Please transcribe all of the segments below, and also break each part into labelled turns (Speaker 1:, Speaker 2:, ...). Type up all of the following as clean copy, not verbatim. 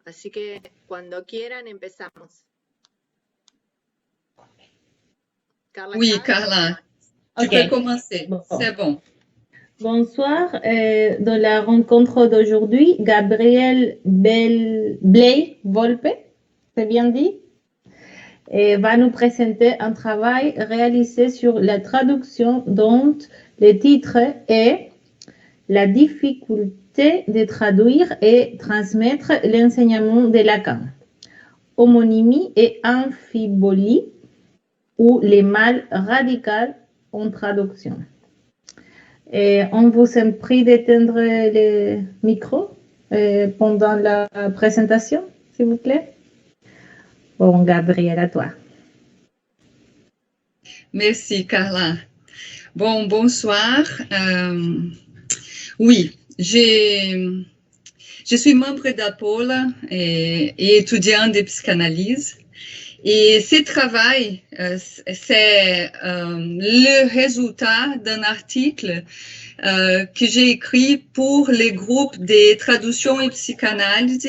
Speaker 1: Así que cuando quieran empezamos. Carla,
Speaker 2: Oui, Carla, tu peux commencer.
Speaker 3: Bon.
Speaker 2: C'est bon.
Speaker 3: Bonsoir. Dans la rencontre d'aujourd'hui, Gabriel Blay Volpe, c'est bien dit, va nous présenter un travail réalisé sur la traduction dont le titre est La difficulté de traduire et transmettre l'enseignement de Lacan, homonymie et amphibolie ou les mal radicales en traduction. Et on vous a pris d'éteindre le micro pendant la présentation, s'il vous plaît. Bon, Gabriel, à toi.
Speaker 2: Merci, Carla. Bon, bonsoir. Oui, je suis membre d'APOL et étudiante de psychanalyse. Et ce travail, c'est le résultat d'un article que j'ai écrit pour les groupes de traduction et psychanalyse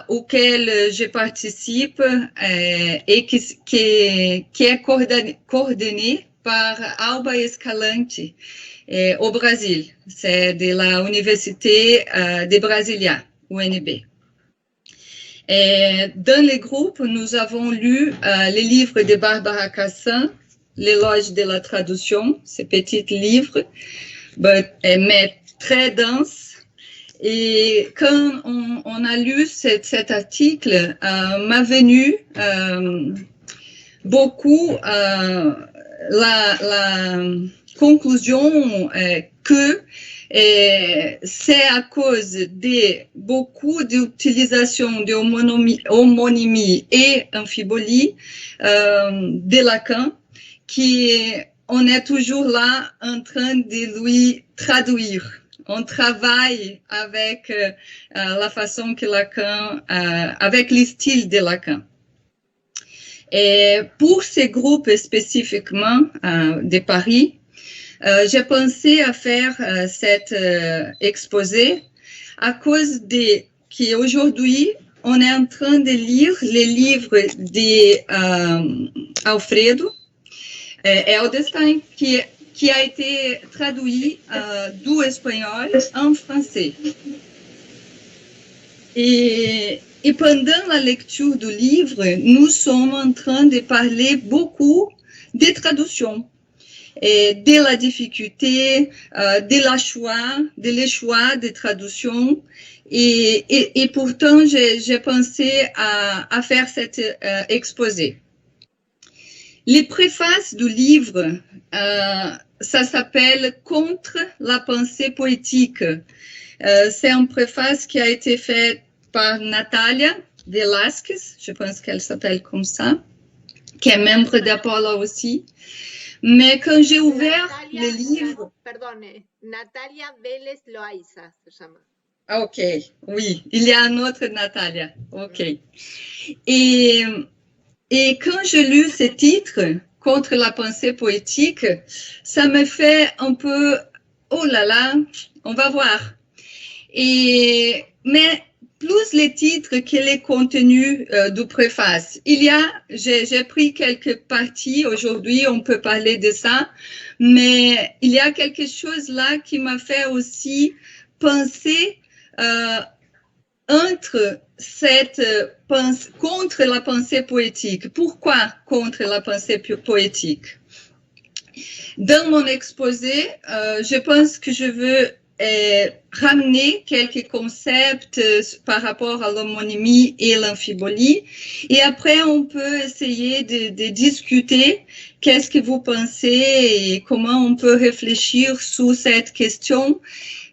Speaker 2: auquel je participe et qui est coordonné par Alba Escalante au Brésil. C'est de la Université de Brasilia, UNB. Et dans les groupes, nous avons lu les livres de Barbara Cassin, L'éloge de la traduction, ce petit livre, mais très dense. Et quand on a lu cet article, m'a venu beaucoup la conclusion que c'est à cause de beaucoup d'utilisation de homonymie et amphibolie de Lacan qu'on est toujours là en train de lui traduire. On travaille avec la façon que Lacan, avec le style de Lacan. Et pour ces groupes spécifiquement de Paris, j'ai pensé à faire cet exposé à cause qu'aujourd'hui, on est en train de lire les livres d'Alfredo Edelstein, qui a été traduit du espagnol en français. Et pendant la lecture du livre, nous sommes en train de parler beaucoup des traductions. Et de la difficulté, de les choix de traduction. Et pourtant, j'ai pensé à faire cet exposé. Les préfaces du livre, ça s'appelle Contre la pensée poétique. C'est une préface qui a été faite par Natalia Velasquez, je pense qu'elle s'appelle comme ça, qui est membre d'Apollo aussi. Mais quand j'ai ouvert le livre...
Speaker 1: Pardon, Natalia Vélez Loaiza se llama.
Speaker 2: Ok, oui, il y a une autre Natalia. Ok. Et quand j'ai lu ce titre, Contre la pensée poétique, ça me fait un peu, oh là là, on va voir. Mais plus les titres que les contenus du préface. J'ai pris quelques parties aujourd'hui, on peut parler de ça, mais il y a quelque chose là qui m'a fait aussi penser contre la pensée poétique. Pourquoi contre la pensée poétique? Dans mon exposé, je pense que je veux ramener quelques concepts par rapport à l'homonymie et l'amphibolie. Et après, on peut essayer de discuter qu'est-ce que vous pensez et comment on peut réfléchir sur cette question.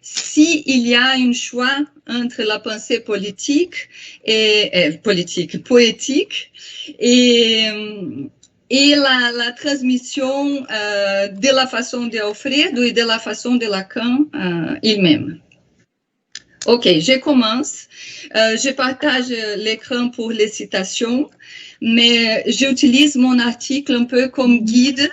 Speaker 2: S'il y a un choix entre la pensée poétique et la transmission de la façon d'Alfredo et de la façon de Lacan il-même. Ok, je commence. Je partage l'écran pour les citations, mais j'utilise mon article un peu comme guide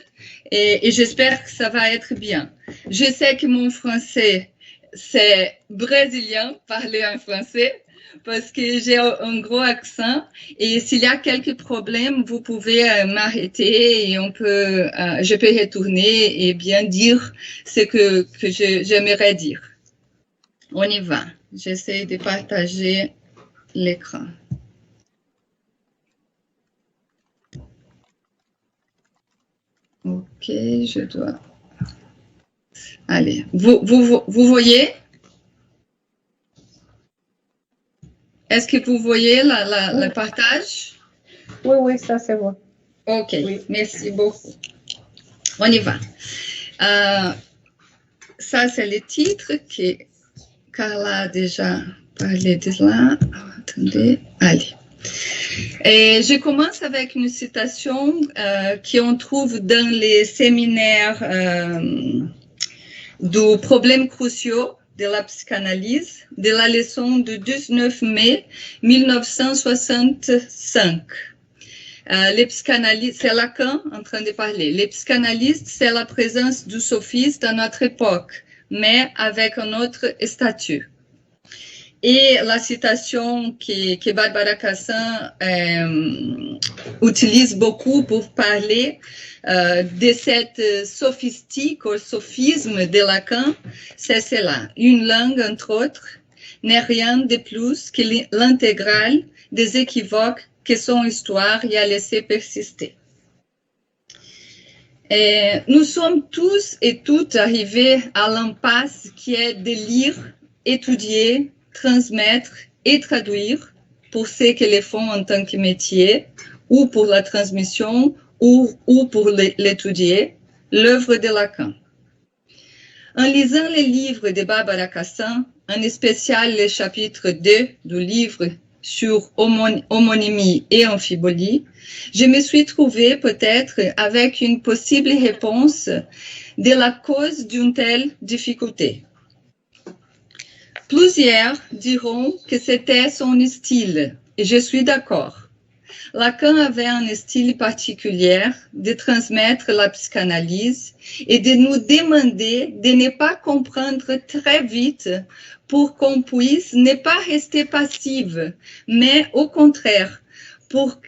Speaker 2: et j'espère que ça va être bien. Je sais que mon français, c'est brésilien, parler en français, parce que j'ai un gros accent et s'il y a quelques problèmes, vous pouvez m'arrêter et je peux retourner et bien dire ce que j'aimerais dire. On y va. J'essaie de partager l'écran. Ok, je dois... Allez, vous voyez? Est-ce que vous voyez le partage?
Speaker 3: Oui, ça c'est bon.
Speaker 2: Ok, oui. Merci beaucoup. On y va. Ça, c'est le titre que Carla a déjà parlé de là. Attendez, allez. Et je commence avec une citation qu'on trouve dans les séminaires du problème cruciaux de la psychanalyse, de la leçon du 19 mai 1965. Les psychanalystes, c'est Lacan en train de parler. Les psychanalystes, c'est la présence du sophiste dans notre époque, mais avec un autre statut. Et la citation que Barbara Cassin utilise beaucoup pour parler de cette sophistique ou sophisme de Lacan, c'est cela. Une langue, entre autres, n'est rien de plus que l'intégrale des équivoques que son histoire y a laissé persister. Et nous sommes tous et toutes arrivés à l'impasse qui est de lire, étudier, transmettre et traduire pour ceux qui le font en tant que métier ou pour la transmission ou pour l'étudier, l'œuvre de Lacan. En lisant les livres de Barbara Cassin, en spécial le chapitre 2 du livre sur homonymie et amphibolie, je me suis trouvée peut-être avec une possible réponse de la cause d'une telle difficulté. Plusieurs diront que c'était son style, et je suis d'accord. Lacan avait un style particulier de transmettre la psychanalyse et de nous demander de ne pas comprendre très vite pour qu'on puisse ne pas rester passive, mais au contraire, pour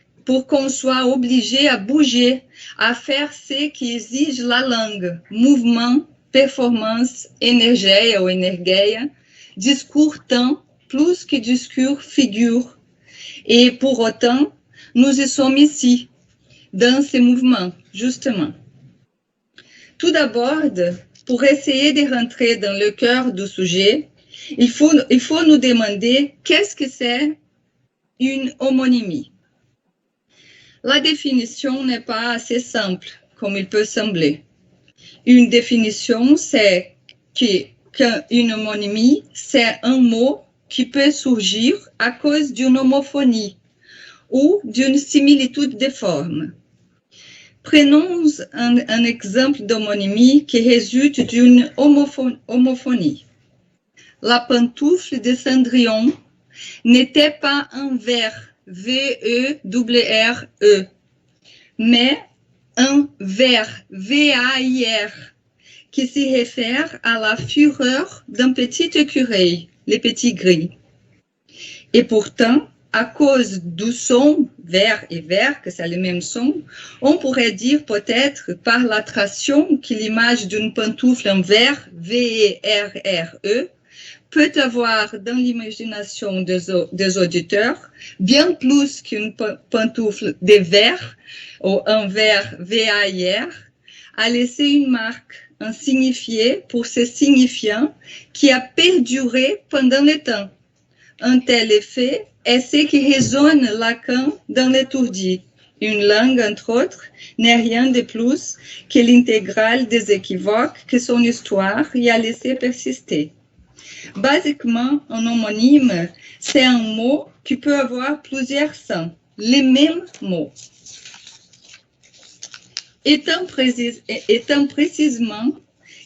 Speaker 2: qu'on soit obligé à bouger, à faire ce qu'exige la langue, mouvement, performance, énergie ou énergie, discours temps, plus que discours figure. Et pour autant, nous y sommes ici, dans ces mouvements, justement. Tout d'abord, pour essayer de rentrer dans le cœur du sujet, il faut nous demander qu'est-ce que c'est une homonymie. La définition n'est pas assez simple, comme il peut sembler. Une définition, c'est qu'une homonymie, c'est un mot qui peut surgir à cause d'une homophonie ou d'une similitude de forme. Prenons un exemple d'homonymie qui résulte d'une homophonie. La pantoufle de Cendrillon n'était pas un ver, V-E-R-R-E, mais un ver, V-A-I-R, qui se réfère à la fureur d'un petit écureuil, les petits gris. Et pourtant, à cause du son vert et vert, que c'est le même son, on pourrait dire peut-être par l'attraction que l'image d'une pantoufle en vert, V-E-R-R-E, peut avoir dans l'imagination des auditeurs bien plus qu'une pantoufle de verre ou un vert V-A-I-R, a laissé une marque, un signifié pour ce signifiant qui a perduré pendant le temps. Un tel effet est ce qui résonne Lacan dans l'étourdi. Une langue, entre autres, n'est rien de plus que l'intégrale des équivoques que son histoire y a laissé persister. Basiquement, un homonyme, c'est un mot qui peut avoir plusieurs sens, les mêmes mots. Étant précisément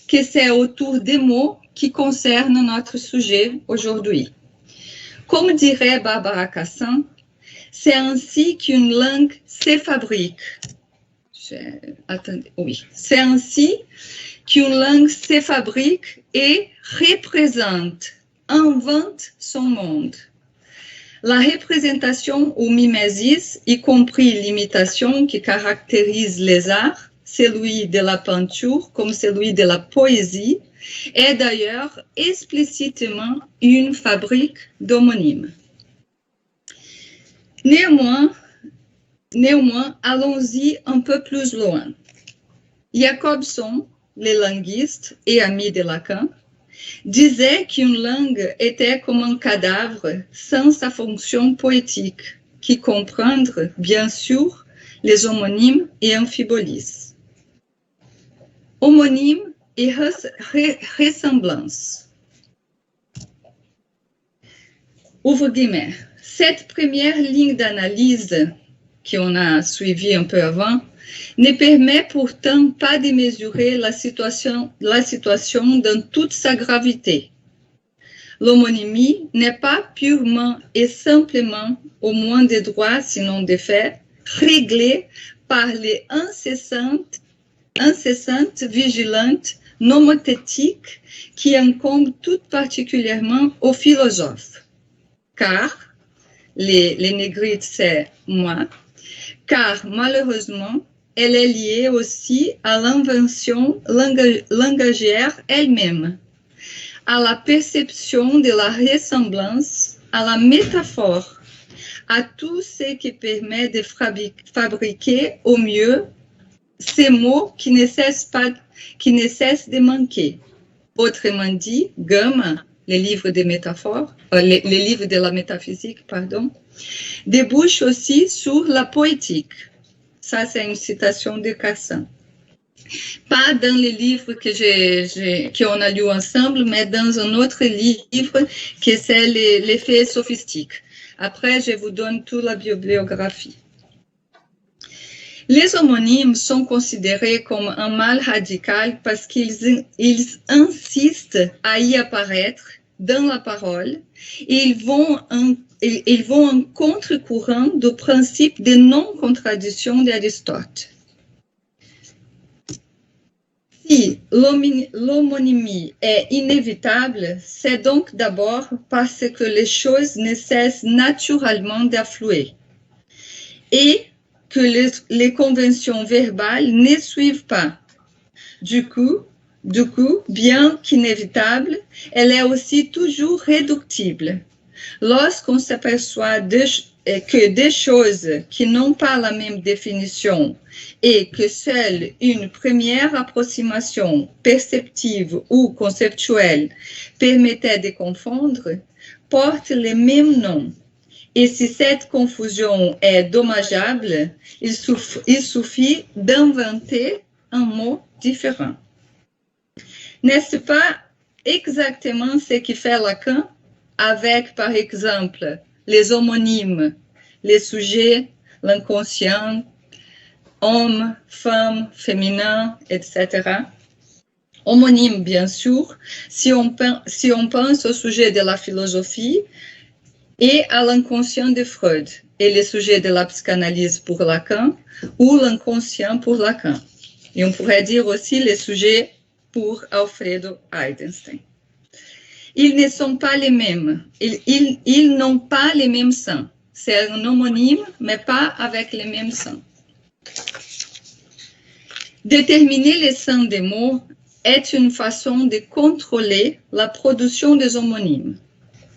Speaker 2: que c'est autour des mots qui concernent notre sujet aujourd'hui. Comme dirait Barbara Cassin, c'est ainsi qu'une langue se fabrique. C'est ainsi qu'une langue se fabrique et représente, invente son monde. La représentation ou mimésis, y compris l'imitation qui caractérise les arts, celui de la peinture comme celui de la poésie, est d'ailleurs explicitement une fabrique d'homonymes. Néanmoins, allons-y un peu plus loin. Jacobson, le linguiste et ami de Lacan, disait qu'une langue était comme un cadavre sans sa fonction poétique, qui comprend bien sûr les homonymes et amphibolis. Homonymes et ressemblances. Ouvre guillemets. Cette première ligne d'analyse qu'on a suivie un peu avant ne permet pourtant pas de mesurer la situation dans toute sa gravité. L'homonymie n'est pas purement et simplement, au moins des droits sinon des faits, réglée par les incessantes vigilantes nomothétiques qui incombent tout particulièrement aux philosophes. Car, les négrites c'est moi, car malheureusement, elle est liée aussi à l'invention langagière elle-même, à la perception de la ressemblance, à la métaphore, à tout ce qui permet de fabriquer au mieux ces mots qui ne cessent de manquer. Autrement dit, Goethe, les livres de métaphores, les livres de la métaphysique, pardon, débouchent aussi sur la poétique. Ça, c'est une citation de Cassin. Pas dans les livres qu'on a lus ensemble, mais dans un autre livre qui c'est les faits sophistiques. Après, je vous donne toute la bibliographie. Les homonymes sont considérés comme un mal radical parce qu'ils insistent à y apparaître dans la parole et ils vont en contre-courant du principe de non-contradiction d'Aristote. Si l'homonymie est inévitable, c'est donc d'abord parce que les choses ne cessent naturellement d'affluer et que les conventions verbales ne suivent pas. Du coup, bien qu'inévitable, elle est aussi toujours réductible. Lorsqu'on s'aperçoit que des choses qui n'ont pas la même définition et que seule une première approximation perceptive ou conceptuelle permettait de confondre, portent les mêmes noms. Et si cette confusion est dommageable, il suffit d'inventer un mot différent. N'est-ce pas exactement ce qui fait Lacan avec, par exemple, les homonymes, les sujets, l'inconscient, homme, femme, féminin, etc. Homonyme, bien sûr, si on pense au sujet de la philosophie et à l'inconscient de Freud, et les sujets de la psychanalyse pour Lacan, ou l'inconscient pour Lacan. Et on pourrait dire aussi les sujets pour Alfredo Eisenstein. Ils ne sont pas les mêmes. Ils n'ont pas les mêmes sens. C'est un homonyme, mais pas avec les mêmes sens. Déterminer les sens des mots est une façon de contrôler la production des homonymes.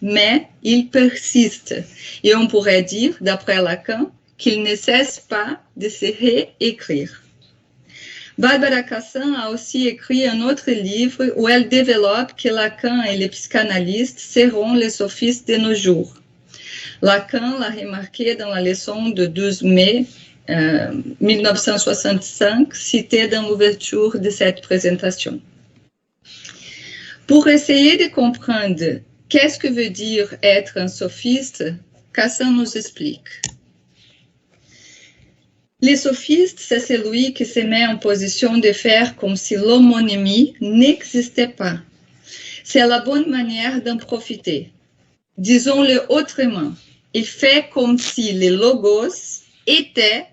Speaker 2: Mais ils persistent. Et on pourrait dire, d'après Lacan, qu'ils ne cessent pas de se réécrire. Barbara Cassin a aussi écrit un autre livre où elle développe que Lacan et les psychanalystes seront les sophistes de nos jours. Lacan l'a remarqué dans la leçon de 12 mai 1965, citée dans l'ouverture de cette présentation. Pour essayer de comprendre qu'est-ce que veut dire être un sophiste, Cassin nous explique. Les sophistes, c'est celui qui se met en position de faire comme si l'homonymie n'existait pas. C'est la bonne manière d'en profiter. Disons-le autrement, il fait comme si les logos étaient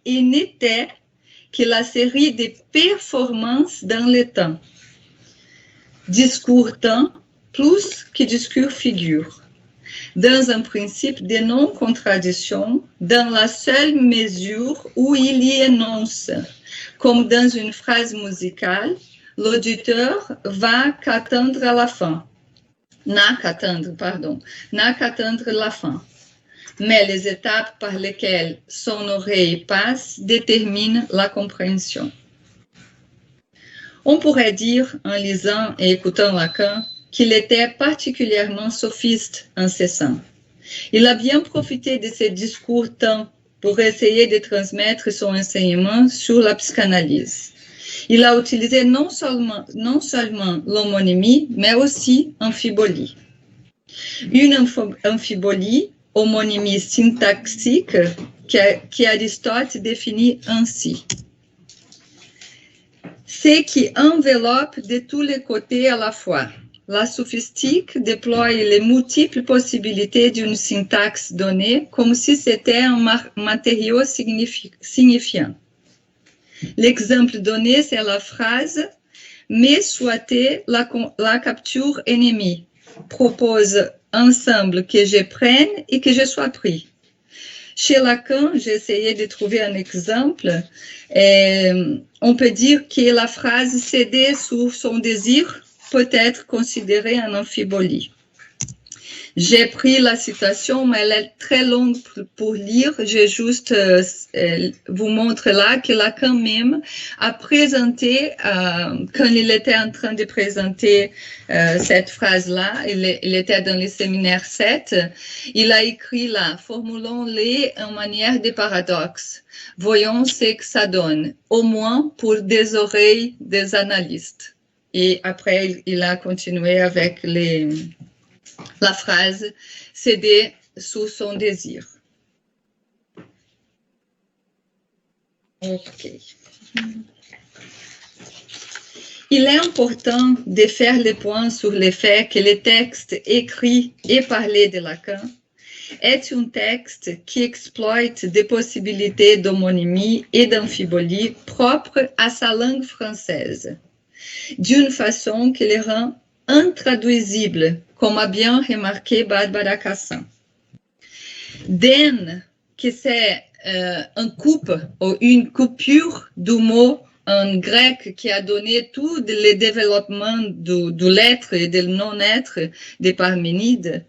Speaker 2: et n'étaient que la série de performances dans le temps. Discours-temps plus que discours-figure. dans un principe de non-contradiction, dans la seule mesure où il y énonce, comme dans une phrase musicale, l'auditeur va qu'attendre à la fin. N'a qu'attendre la fin. Mais les étapes par lesquelles son oreille passe déterminent la compréhension. On pourrait dire, en lisant et écoutant Lacan, qu'il était particulièrement sophiste incessant. Il a bien profité de ses discours temps pour essayer de transmettre son enseignement sur la psychanalyse. Il a utilisé non seulement l'homonymie, mais aussi amphibolie. Une amphibolie, homonymie syntaxique, qui Aristote définit ainsi. C'est qui enveloppe de tous les côtés à la fois. La sophistique déploie les multiples possibilités d'une syntaxe donnée comme si c'était un matériau signifiant. L'exemple donné, c'est la phrase « Mais souhaiter la capture ennemie » propose ensemble que je prenne et que je sois pris. Chez Lacan, j'ai essayé de trouver un exemple. On peut dire que la phrase « céder sur son désir » peut être considérée en amphibolie. J'ai pris la citation, mais elle est très longue pour lire. Je juste vous montre là que Lacan même a présenté, quand il était en train de présenter cette phrase-là, il était dans le séminaire 7, il a écrit là, formulons-les en manière de paradoxe. Voyons ce que ça donne, au moins pour des oreilles des analystes. Et après, il a continué avec la phrase « céder sous son désir ». Ok. Il est important de faire le point sur le fait que le texte écrit et parlé de Lacan est un texte qui exploite des possibilités d'homonymie et d'amphibolie propres à sa langue française, d'une façon qui les rend intraduisibles, comme a bien remarqué Barbara Cassin. Den, que c'est un coupe ou une coupure du mot en grec qui a donné tout le développement du l'être et du non-être de Parménide,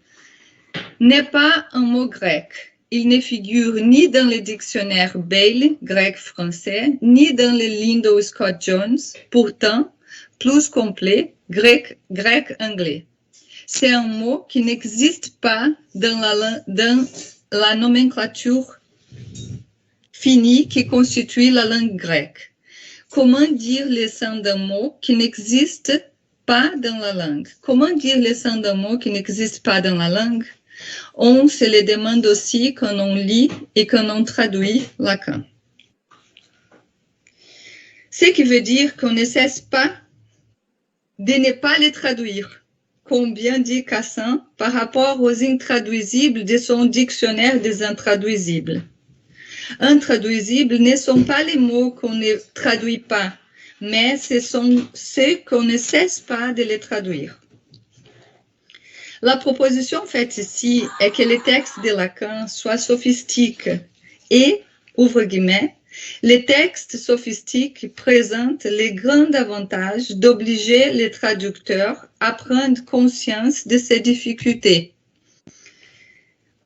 Speaker 2: n'est pas un mot grec. Il ne figure ni dans le dictionnaire Bailey, grec-français, ni dans le Lindo Scott Jones, pourtant plus complet, grec-anglais. C'est un mot qui n'existe pas dans la nomenclature finie qui constitue la langue grecque. Comment dire le sens d'un mot qui n'existe pas dans la langue? Comment dire le sens d'un mot qui n'existe pas dans la langue? On se le demande aussi quand on lit et quand on traduit Lacan. Ce qui veut dire qu'on ne cesse pas de ne pas les traduire, comme bien dit Cassin, par rapport aux intraduisibles de son dictionnaire des intraduisibles. Intraduisibles ne sont pas les mots qu'on ne traduit pas, mais ce sont ceux qu'on ne cesse pas de les traduire. La proposition faite ici est que les textes de Lacan soient sophistiques et, ouvre guillemets, les textes sophistiques présentent les grands avantages d'obliger les traducteurs à prendre conscience de ces difficultés.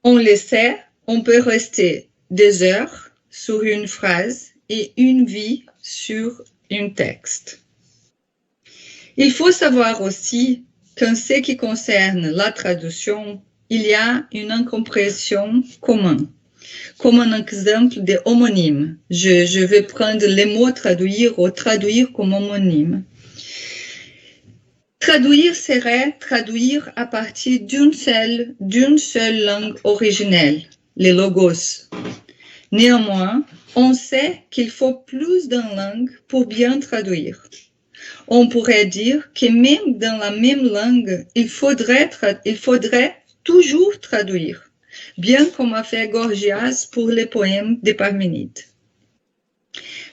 Speaker 2: On le sait, on peut rester des heures sur une phrase et une vie sur un texte. Il faut savoir aussi qu'en ce qui concerne la traduction, il y a une incompréhension commune. Comme un exemple de homonyme. Je vais prendre les mots traduire ou traduire comme homonyme. Traduire serait traduire à partir d'une seule langue originelle, les logos. Néanmoins, on sait qu'il faut plus d'une langue pour bien traduire. On pourrait dire que même dans la même langue, il faudrait toujours traduire, bien comme a fait Gorgias pour les poèmes de Parménide.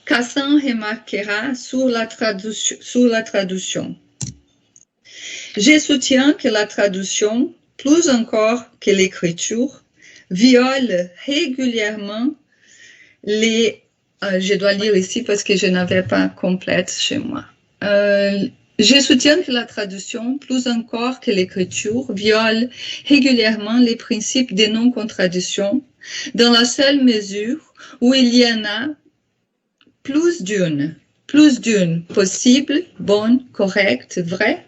Speaker 2: Cassin remarquera sur la traduction. Je soutiens que la traduction plus encore que l'écriture, viole régulièrement les... je dois lire ici parce que je n'avais pas complète chez moi. Je soutiens que la traduction, plus encore que l'écriture, viole régulièrement les principes de non-contradiction dans la seule mesure où il y en a plus d'une possible, bonne, correcte, vraie,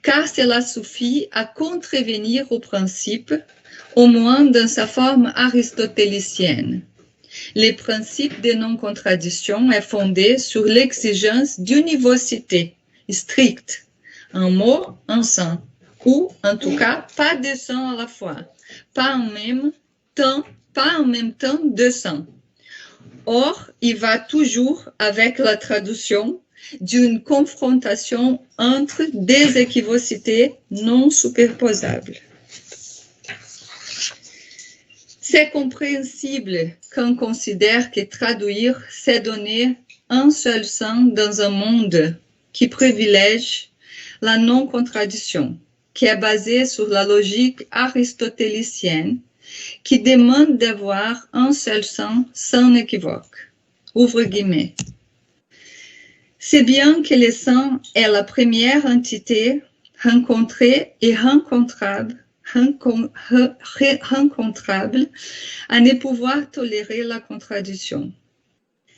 Speaker 2: car cela suffit à contrevenir au principe, au moins dans sa forme aristotélicienne. Le principe de non-contradiction est fondé sur l'exigence d'univocité stricte, un mot, un sens, ou en tout cas pas deux sens à la fois, pas en même temps deux sens. Or, il va toujours avec la traduction d'une confrontation entre des équivocités non superposables. C'est compréhensible qu'on considère que traduire, c'est donner un seul sens dans un monde qui privilège la non-contradiction, qui est basée sur la logique aristotélicienne, qui demande d'avoir un seul sens sans équivoque. Ouvre guillemets. C'est bien que le sens est la première entité rencontrée et rencontrable à ne pouvoir tolérer la contradiction.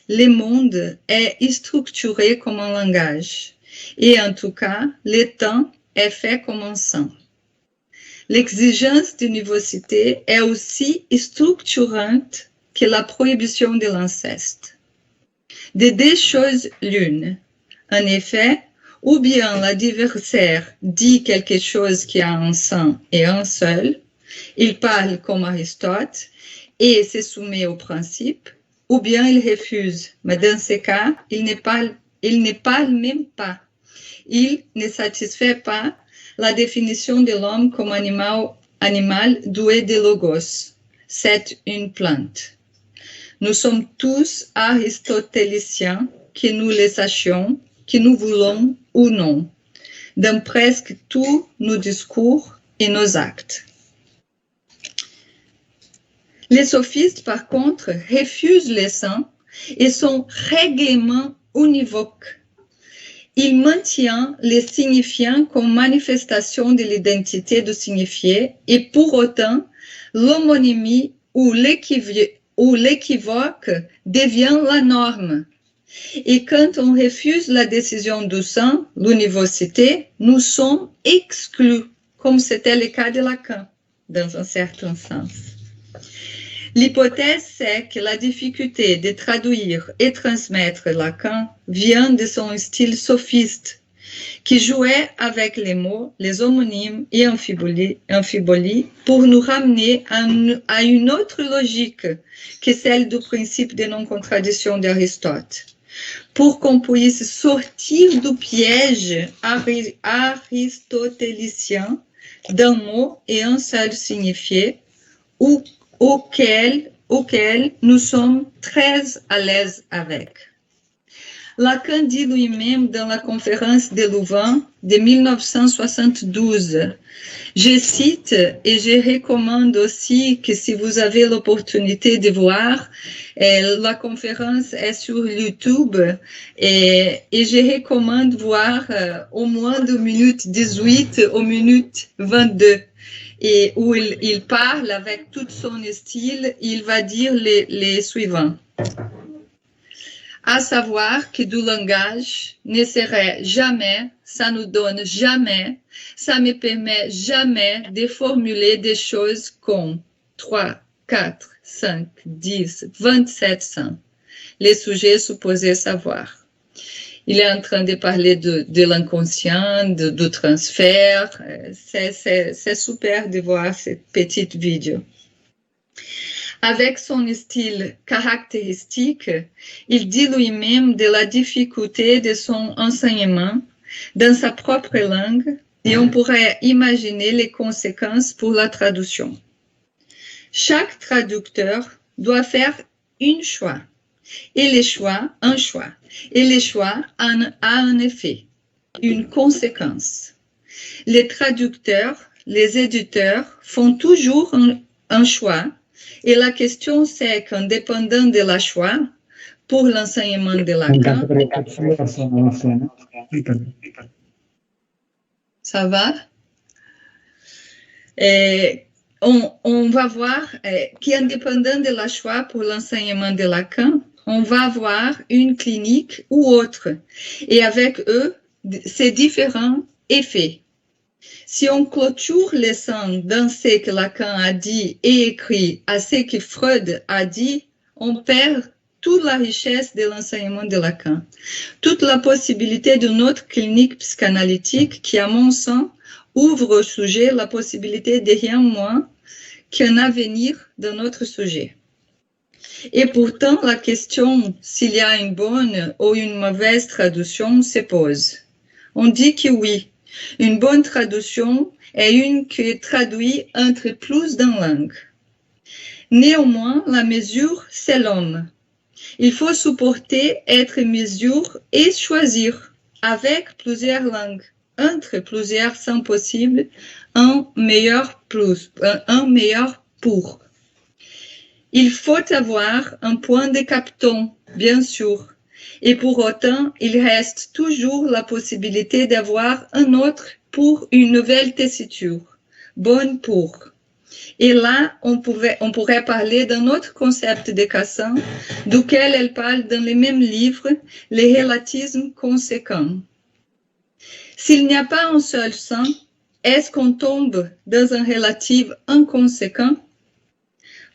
Speaker 2: Le monde est structuré comme un langage, et en tout cas, le temps est fait comme un sens. L'exigence d'univocité est aussi structurante que la prohibition de l'inceste. De deux choses l'une. En effet, ou bien l'adversaire dit quelque chose qui a un sens et un seul, il parle comme Aristote et se soumet au principe, ou bien il refuse, mais dans ce cas, il ne parle même pas. Il ne satisfait pas la définition de l'homme comme animal doué de logos. C'est une plante. Nous sommes tous aristotéliciens, que nous le sachions, que nous voulons ou non, dans presque tous nos discours et nos actes. Les sophistes, par contre, refusent les sens et sont règlement univoques. Ils maintiennent les signifiants comme manifestation de l'identité du signifié et pour autant, l'homonymie ou l'équivoque devient la norme. Et quand on refuse la décision du sens, l'univocité, nous sommes exclus, comme c'était le cas de Lacan, dans un certain sens. L'hypothèse, c'est que la difficulté de traduire et transmettre Lacan vient de son style sophiste, qui jouait avec les mots, les homonymes et amphibolie pour nous ramener à une autre logique que celle du principe de non-contradiction d'Aristote, pour qu'on puisse sortir du piège aristotélicien d'un mot et un seul signifié, auquel nous sommes très à l'aise avec. Lacan dit lui-même dans la conférence de Louvain de 1972, je cite et je recommande aussi que si vous avez l'opportunité de voir, la conférence est sur YouTube et je recommande voir au moins de minute 18 aux minutes 22. Et où il parle avec tout son style, il va dire les suivants. À savoir que du langage ne serait jamais, ça nous donne jamais, ça me permet jamais de formuler des choses comme 3, 4, 5, 10, 27 sens. Les sujets supposés savoir. Il est en train de parler de l'inconscient, du transfert. C'est super de voir cette petite vidéo. Avec son style caractéristique, il dit lui-même de la difficulté de son enseignement dans sa propre langue et on pourrait imaginer les conséquences pour la traduction. Chaque traducteur doit faire un choix. Et le choix, un choix. Et le choix a un effet, une conséquence. Le traducteur les éditeurs font toujours un choix et la question c'est qu'en dépendant de la choix, pour l'enseignement de Lacan, ça va? Et on va voir qu'indépendant de la choix pour l'enseignement de Lacan, on va avoir une clinique ou autre. Et avec eux, ces différents effets. Si on clôture les sens dans ce que Lacan a dit et écrit à ce que Freud a dit, on perd toute la richesse de l'enseignement de Lacan. Toute la possibilité d'une autre clinique psychanalytique qui, à mon sens, ouvre au sujet la possibilité de rien moins qu'un avenir dans notre sujet. Et pourtant, la question s'il y a une bonne ou une mauvaise traduction se pose. On dit que oui, une bonne traduction est une qui traduit entre plus d'une langue. Néanmoins, la mesure, c'est l'homme. Il faut supporter être mesure et choisir avec plusieurs langues, entre plusieurs sens possibles, un meilleur pour. Il faut avoir un point de capton, bien sûr, et pour autant, il reste toujours la possibilité d'avoir un autre pour une nouvelle tessiture, bonne pour. Et là, on pourrait parler d'un autre concept de Cassin, duquel elle parle dans le même livre, les relatismes conséquents. S'il n'y a pas un seul sens, est-ce qu'on tombe dans un relatif inconséquent?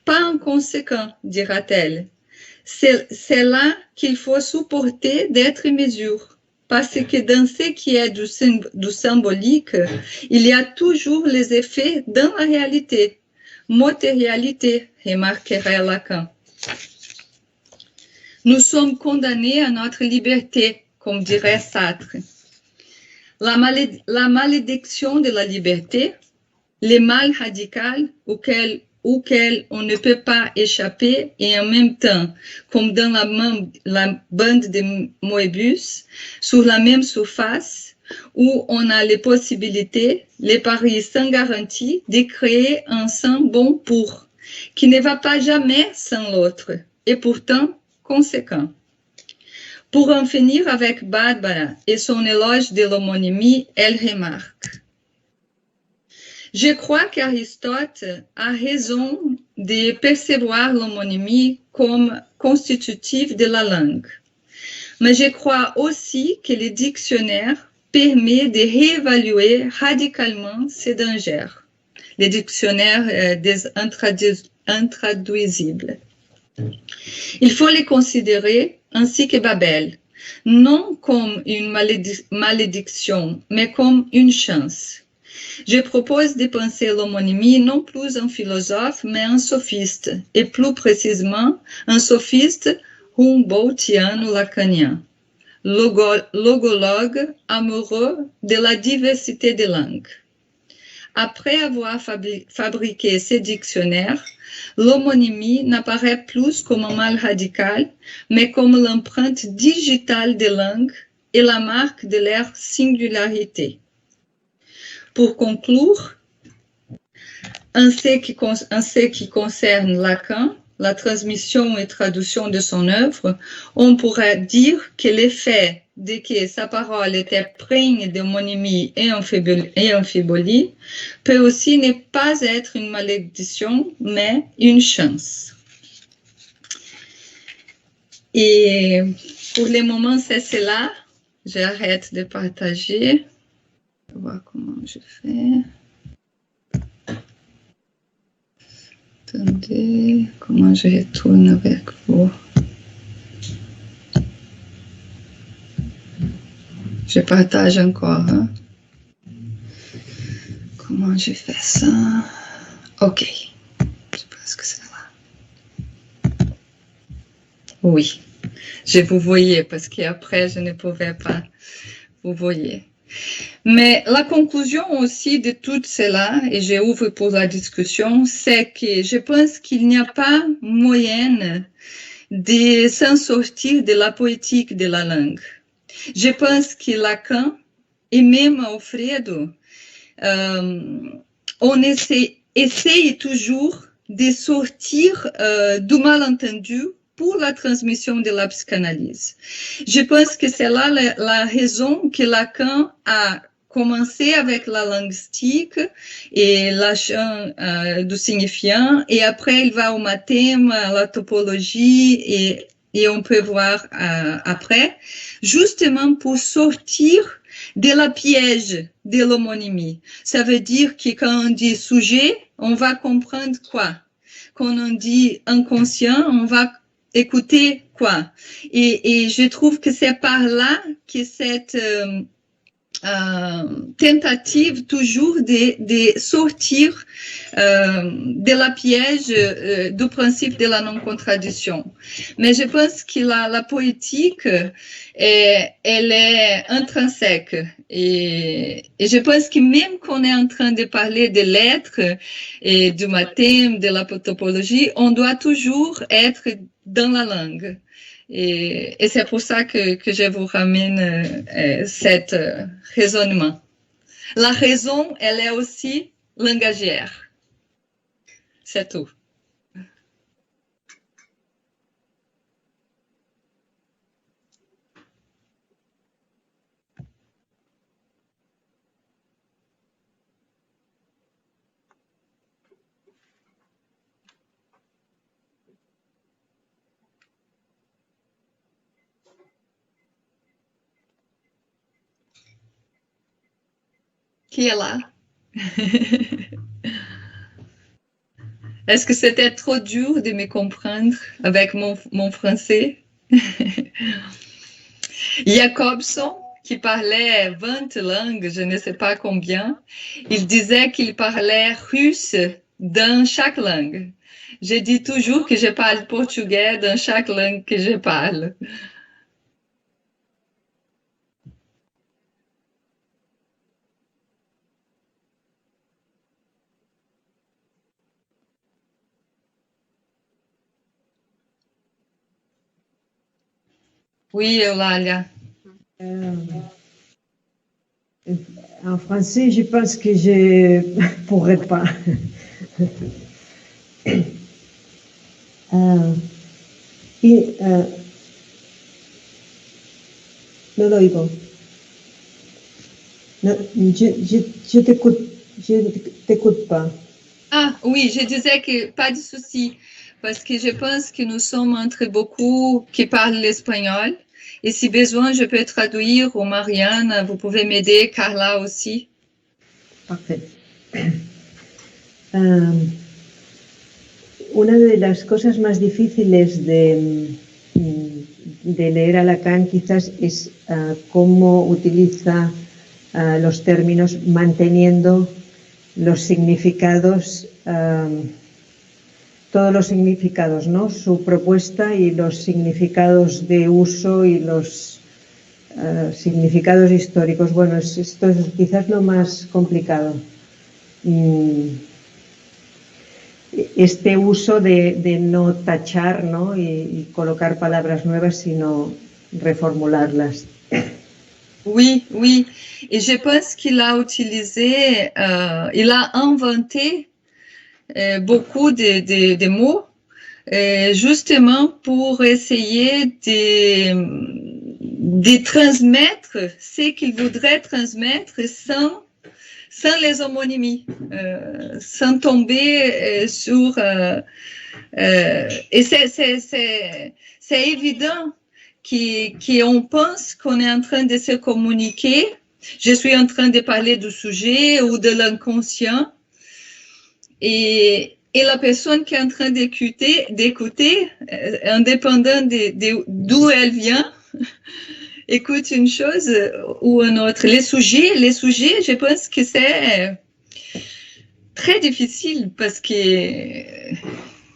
Speaker 2: Pas inconséquent, dira-t-elle. C'est là qu'il faut supporter d'être mesure, parce que dans ce qui est du symbolique, il y a toujours les effets dans la réalité, matérialité, remarquerait Lacan. Nous sommes condamnés à notre liberté, comme dirait Sartre. La malédiction de la liberté, le mal radical auquel on ne peut pas échapper et en même temps, comme dans la bande de Moebius, sur la même surface, où on a les possibilités, les paris sans garantie de créer un sang bon pour, qui ne va pas jamais sans l'autre, et pourtant conséquent. Pour en finir avec Barbara et son éloge de l'homonymie, elle remarque: je crois qu'Aristote a raison de percevoir l'homonymie comme constitutive de la langue. Mais je crois aussi que le dictionnaire permet de réévaluer radicalement ces dangers. Le dictionnaire des intraduisibles. Il faut les considérer ainsi que Babel, non comme une malédiction, mais comme une chance. Je propose de penser l'homonymie non plus un philosophe, mais un sophiste, et plus précisément un sophiste humboldtiano-lacanien, logologue amoureux de la diversité des langues. Après avoir fabriqué ces dictionnaires, l'homonymie n'apparaît plus comme un mal radical, mais comme l'empreinte digitale des langues et la marque de leur singularité. Pour conclure, en ce qui concerne Lacan, la transmission et traduction de son œuvre, on pourrait dire que l'effet de que sa parole était prégne d'homonymie et amphibolie peut aussi ne pas être une malédiction, mais une chance. Et pour le moment, c'est cela. J'arrête de partager. Je vais voir comment je fais. Attendez, comment je retourne avec vous. Je partage encore. Hein? Comment je fais ça? Ok. Je pense que c'est là. Oui. Je vous voyais parce qu'après, je ne pouvais pas vous voyez. Mais la conclusion aussi de tout cela, et j'ouvre pour la discussion, c'est que je pense qu'il n'y a pas moyen de s'en sortir de la poétique de la langue. Je pense que Lacan et même Alfredo on essaye toujours de sortir du malentendu pour la transmission de la psychanalyse. Je pense que c'est là la raison que Lacan a commencé avec la linguistique et la champ du signifiant, et après il va au mathème, à la topologie, et on peut voir après, justement pour sortir de la piège de l'homonymie. Ça veut dire que quand on dit sujet, on va comprendre quoi? Quand on dit inconscient, on va écouter quoi? Et je trouve que c'est par là que cette tentative toujours de sortir de la piège du principe de la non-contradiction. Mais je pense que la poétique, elle est intrinsèque. Et je pense que même qu'on est en train de parler de l'être et du mathème, de la topologie, on doit toujours être dans la langue. Et c'est pour ça que je vous ramène cet raisonnement. La raison, elle est aussi langagière. C'est tout. Qui est là? Est-ce que c'était trop dur de me comprendre avec mon français? Jacobson, qui parlait 20 langues, je ne sais pas combien, il disait qu'il parlait russe dans chaque langue. Je dis toujours que je parle portugais dans chaque langue que je parle. Oui, Eulalia.
Speaker 4: En français, je pense que je pourrais pas. No lo oigo. No, je t'écoute pas.
Speaker 2: Ah oui, je disais que pas de souci, parce que je pense que nous sommes entre beaucoup qui parlent l'espagnol. Et si besoin, je peux traduire, ou Marianne, vous pouvez m'aider, Carla aussi.
Speaker 4: Parfait. Una de las cosas más difíciles de leer a Lacan quizás es cómo utiliza los términos manteniendo los significados, todos los significados, ¿no? Su propuesta y los significados de uso y los significados históricos. Bueno, esto es quizás lo más complicado. Este uso de no tachar, ¿no? Y colocar palabras nuevas, sino reformularlas.
Speaker 2: Oui, oui. Et je pense qu'il a utilisé, il a inventé beaucoup de mots, justement pour essayer de transmettre ce qu'il voudrait transmettre sans les homonymies, sans tomber sur... et c'est évident qu'on pense qu'on est en train de se communiquer. Je suis en train de parler du sujet ou de l'inconscient. Et la personne qui est en train d'écouter, indépendant d'où elle vient, écoute une chose ou une autre. Les sujets, je pense que c'est très difficile parce que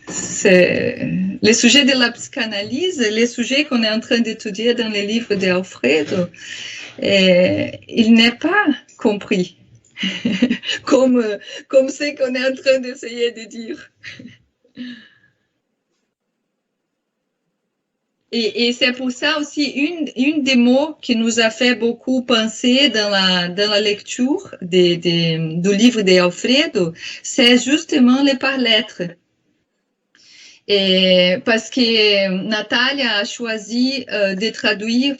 Speaker 2: c'est les sujets de la psychanalyse, les sujets qu'on est en train d'étudier dans les livres d'Alfredo, il n'est pas compris comme ce qu'on est en train d'essayer de dire. Et c'est pour ça aussi, une des mots qui nous a fait beaucoup penser dans la lecture du livre de Alfredo, c'est justement les par-lettres. Et parce que Natalia a choisi de traduire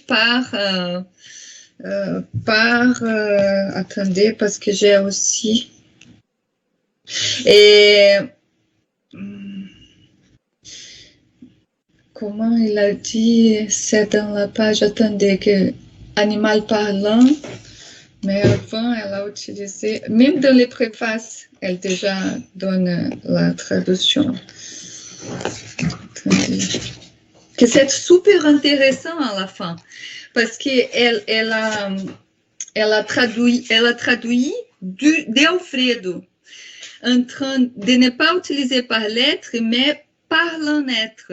Speaker 2: attendez, parce que j'ai aussi... Et... Comment il a dit, c'est dans la page, attendez, que animal parlant, mais avant, elle a utilisé, même dans les préfaces, elle déjà donne la traduction. Attendez. Que c'est super intéressant à la fin, parce qu'elle a traduit d'Alfredo, en train de ne pas utiliser par lettres, mais par l'être.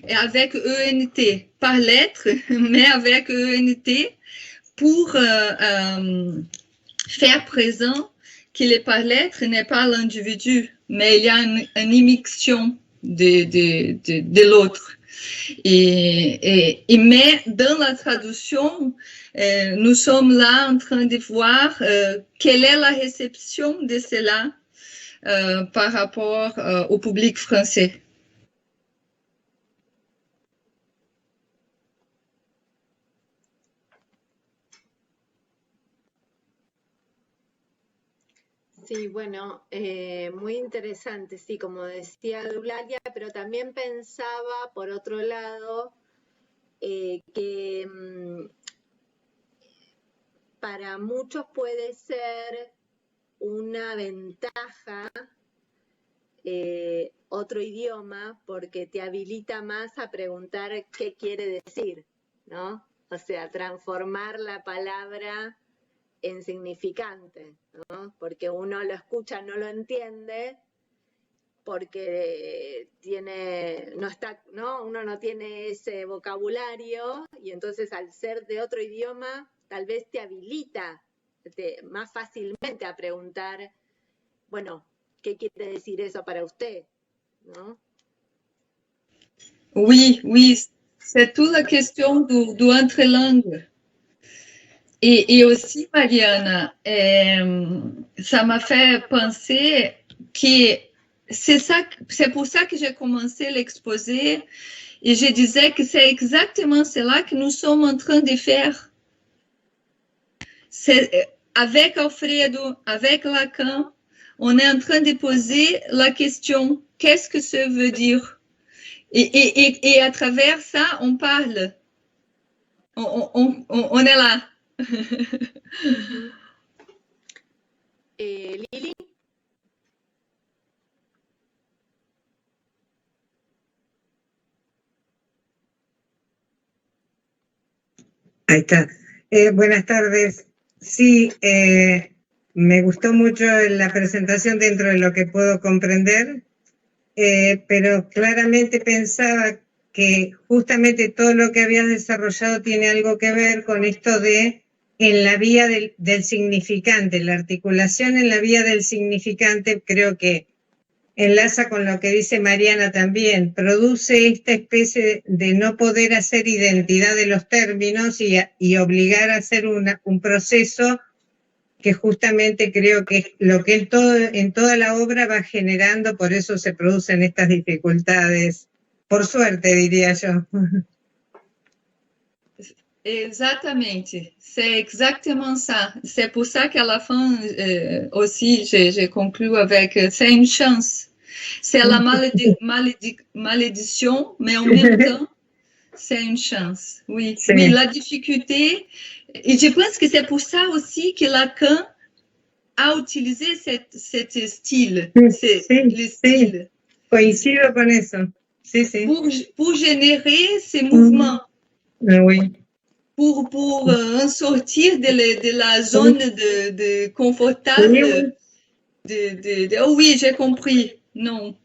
Speaker 2: Et avec ENT, par lettre, mais avec ENT, pour faire présent que les par lettres n'est pas l'individu, mais il y a une immixtion de l'autre. Mais dans la traduction, nous sommes là en train de voir quelle est la réception de cela par rapport au public français.
Speaker 1: Sí, bueno, muy interesante, sí, como decía Eulalia, pero también pensaba, por otro lado, que para muchos puede ser una ventaja otro idioma porque te habilita más a preguntar qué quiere decir, ¿no? O sea, transformar la palabra en significante, ¿no? Porque uno lo escucha, no lo entiende, porque uno no tiene ese vocabulario, y entonces al ser de otro idioma, tal vez te habilita más fácilmente a preguntar, bueno, ¿qué quiere decir eso para usted? ¿No?
Speaker 2: Oui, c'est toute la question du entre-langue. Et aussi, Mariana, ça m'a fait penser que c'est pour ça que j'ai commencé l'exposé et je disais que c'est exactement cela que nous sommes en train de faire. Avec Alfredo, avec Lacan, on est en train de poser la question, qu'est-ce que ça veut dire? Et à travers ça, on parle. On est là.
Speaker 1: Lili.
Speaker 5: Ahí está. Buenas tardes. Sí, me gustó mucho la presentación dentro de lo que puedo comprender, pero claramente pensaba que justamente todo lo que habías desarrollado tiene algo que ver con esto de en la vía del significante, la articulación en la vía del significante. Creo que enlaza con lo que dice Mariana también, produce esta especie de no poder hacer identidad de los términos y obligar a hacer un proceso que justamente creo que es lo que en toda la obra va generando, por eso se producen estas dificultades, por suerte diría yo.
Speaker 2: Exactamente, c'est exactement ça. C'est pour ça qu'à la fin aussi, je conclue avec c'est une chance. C'est la malédiction, mais en même temps, c'est une chance. Oui, oui, la difficulté. Et je pense que c'est pour ça aussi que Lacan a utilisé cet style. Le style.
Speaker 5: Coincido con eso. Sí.
Speaker 2: Pour générer ces mouvements.
Speaker 5: Oui.
Speaker 2: Pour en sortir de la zone de confortable. Oh oui, j'ai compris. Non.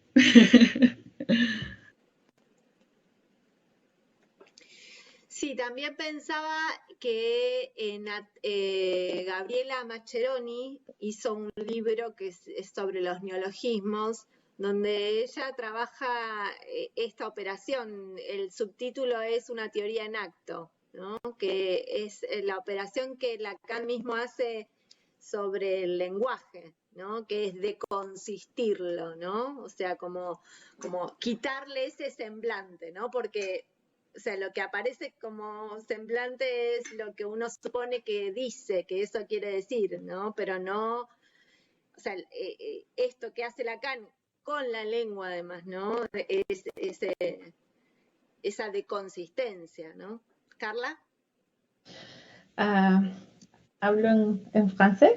Speaker 1: Sí, también pensaba que Gabriela Maccheroni hizo un libro que es sobre los neologismos, donde ella trabaja esta operación. El subtítulo es Una teoría en acto, ¿no? Que es la operación que Lacan mismo hace sobre el lenguaje, ¿no? Que es deconsistirlo, ¿no? O sea, como quitarle ese semblante, ¿no? Porque, o sea, lo que aparece como semblante es lo que uno supone que dice, que eso quiere decir, ¿no? Pero no, o sea, esto que hace Lacan con la lengua además, ¿no? Es esa deconsistencia, ¿no? Carla.
Speaker 3: ¿Hablo en francés?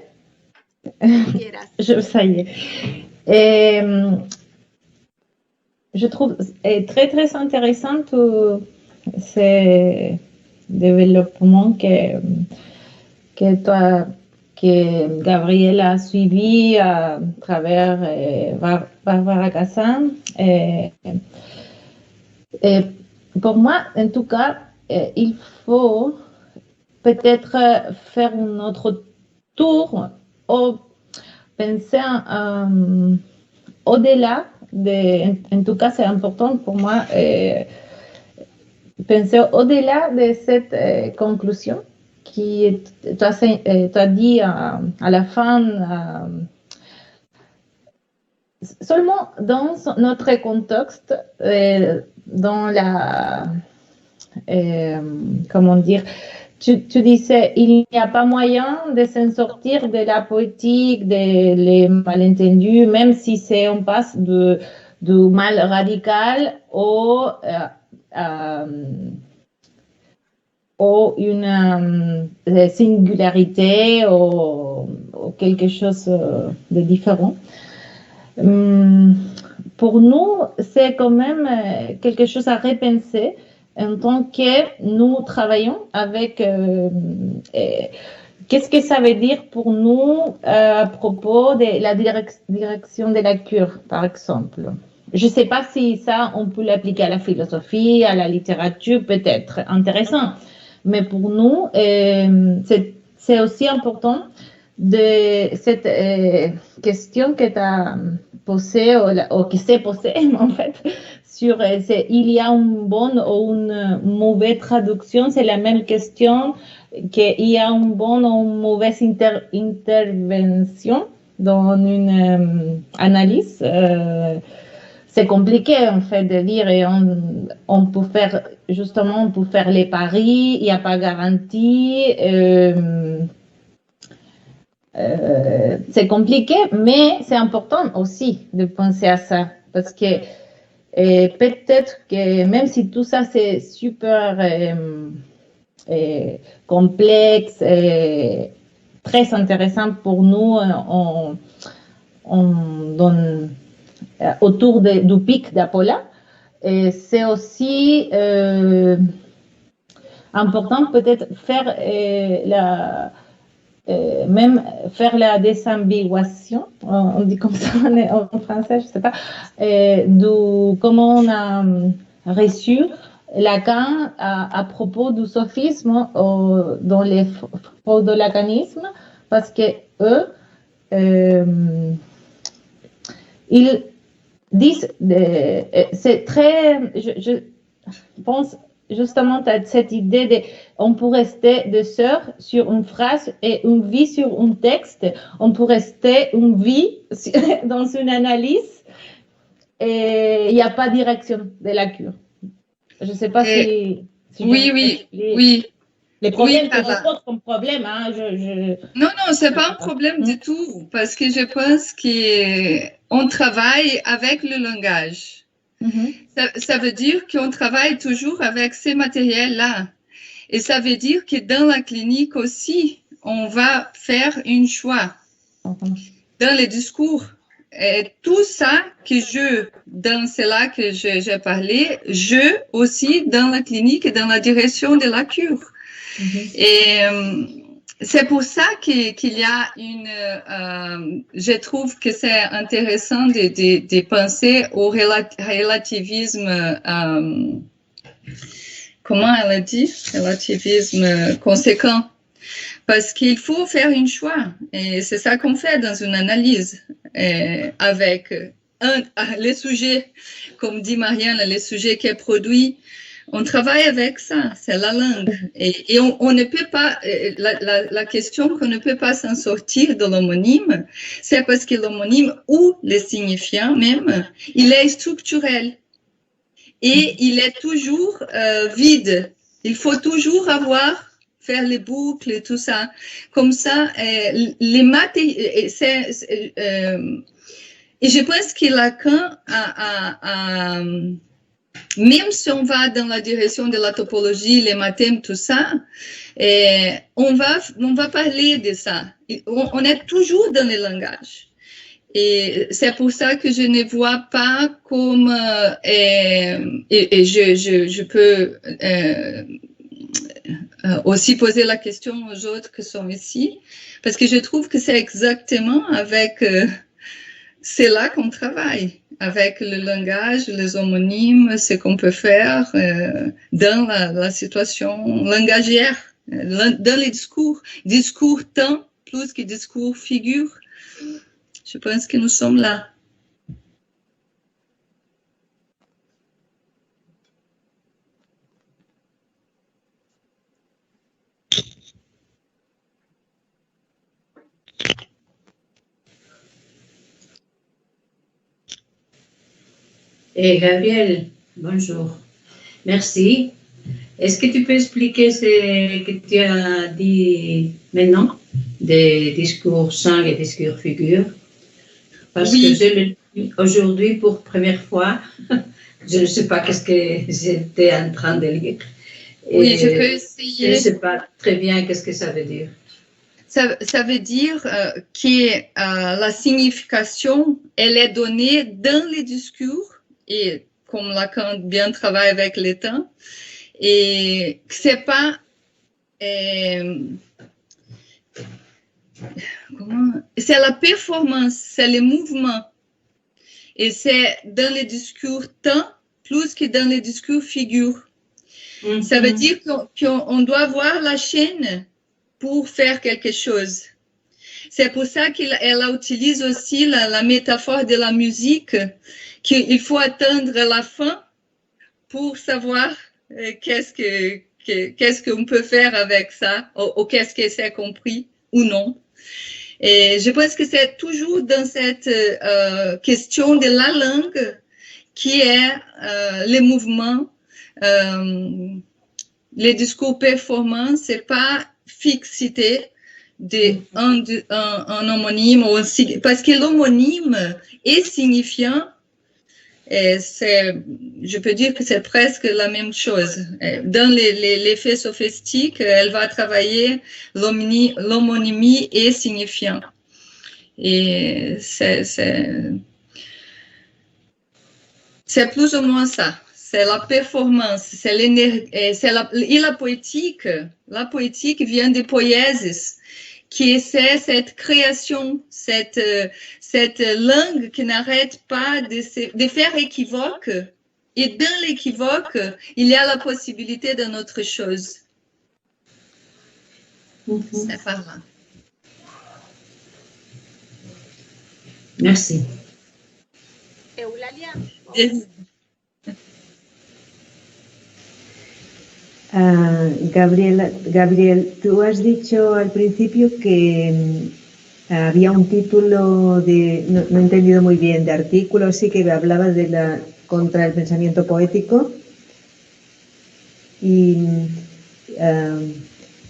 Speaker 1: Como quieras.
Speaker 3: Ça y est. Je trouve très très intéressant tous ces développements que Gabriel a suivi à travers Barbara Cassin. Et pour moi, en tout cas, il faut peut-être faire un autre tour ou penser au-delà en tout cas, c'est important pour moi penser au-delà de cette conclusion qui tu as dit à la fin, seulement dans notre contexte, dans la, comment dire, tu disais, il n'y a pas moyen de s'en sortir de la poétique, des malentendus, même si on passe du mal radical au une singularité ou quelque chose de différent. Pour nous, c'est quand même quelque chose à repenser en tant que nous travaillons avec qu'est-ce que ça veut dire pour nous à propos de la direction de la cure, par exemple. Je ne sais pas si ça, on peut l'appliquer à la philosophie, à la littérature, peut-être intéressant. Mais pour nous, c'est aussi important de cette question que tu as posée, ou qui s'est posée en fait, sur il y a une bonne ou une mauvaise traduction, c'est la même question qu'il y a une bonne ou une mauvaise intervention dans une analyse. C'est compliqué en fait de dire et on peut faire justement les paris, il n'y a pas garantie. C'est compliqué, mais c'est important aussi de penser à ça parce que peut-être que même si tout ça c'est super complexe et très intéressant pour nous, autour du pic d'Apollo, c'est aussi important peut-être faire même faire la désambiguation, on dit comme ça en français, je ne sais pas, comment on a reçu Lacan à propos du sophisme dans les fraudo-lacanismes, parce que eux, ils disent, c'est très, je pense justement à cette idée de, on peut rester 2 heures sur une phrase et une vie sur un texte, on peut rester une vie dans une analyse et il n'y a pas de direction de la cure. Je ne sais pas si
Speaker 2: oui.
Speaker 3: Les problèmes
Speaker 2: oui,
Speaker 3: que je pose comme problème, hein,
Speaker 2: Non, c'est pas un problème du tout, parce que je pense qu'on travaille avec le langage. Ça veut dire qu'on travaille toujours avec ces matériels-là. Et ça veut dire que dans la clinique aussi, on va faire un choix. Dans les discours, et tout ça dans cela que j'ai parlé, aussi dans la clinique et dans la direction de la cure. Et c'est pour ça qu'il y a je trouve que c'est intéressant de penser au relativisme, comment elle a dit? Relativisme conséquent. Parce qu'il faut faire un choix. Et c'est ça qu'on fait dans une analyse avec les sujets, comme dit Marianne, les sujets qu'elle produit, on travaille avec ça, c'est la langue. Et on ne peut pas, la question qu'on ne peut pas s'en sortir de l'homonyme, c'est parce que l'homonyme ou le signifiant même, il est structurel. Et il est toujours vide. Il faut toujours faire les boucles et tout ça. Comme ça, les maths, et je pense que Lacan même si on va dans la direction de la topologie, les mathèmes, tout ça, on va parler de ça. On est toujours dans le langage. Et c'est pour ça que je ne vois pas comme, et je peux aussi poser la question aux autres qui sont ici, parce que je trouve que c'est exactement avec, c'est là qu'on travaille, avec le langage, les homonymes, ce qu'on peut faire dans la situation langagière, dans les discours temps plus que discours figure. Je pense que nous sommes là.
Speaker 6: Et Gabriel, bonjour. Merci. Est-ce que tu peux expliquer ce que tu as dit maintenant, des discours sang et discours figure? Parce que je l'ai lu aujourd'hui pour première fois. Je ne sais pas qu'est-ce que j'étais en train de lire. Et
Speaker 2: oui, je peux essayer.
Speaker 6: Je ne sais pas très bien qu'est-ce que ça veut dire.
Speaker 2: Ça veut dire que la signification, elle est donnée dans les discours, et comme Lacan bien travaille avec le temps, et que c'est pas... c'est la performance, c'est le mouvement. Et c'est dans les discours temps plus que dans les discours figure. Mm-hmm. Ça veut dire qu'on doit voir la chaîne pour faire quelque chose. C'est pour ça qu'elle utilise aussi la métaphore de la musique, qu'il faut attendre la fin pour savoir qu'est-ce qu'on peut faire avec ça, ou qu'est-ce que c'est compris ou non. Et je pense que c'est toujours dans cette question de la langue qui est le mouvement, les discours performants, c'est pas fixité un homonyme, parce que l'homonyme est signifiant, et je peux dire que c'est presque la même chose. Dans les faits sophistiques, elle va travailler l'homonymie et signifiant. Et c'est plus ou moins ça. C'est la performance, c'est l'énergie, et la poétique. La poétique vient des poiesis, qui c'est cette création, cette langue qui n'arrête pas de faire équivoque. Et dans l'équivoque, il y a la possibilité d'une autre chose. C'est par là.
Speaker 6: Merci.
Speaker 1: Eulalia.
Speaker 4: Gabriel, tú has dicho al principio que había un título no he entendido muy bien, de artículo, sí, que hablaba de contra el pensamiento poético. Y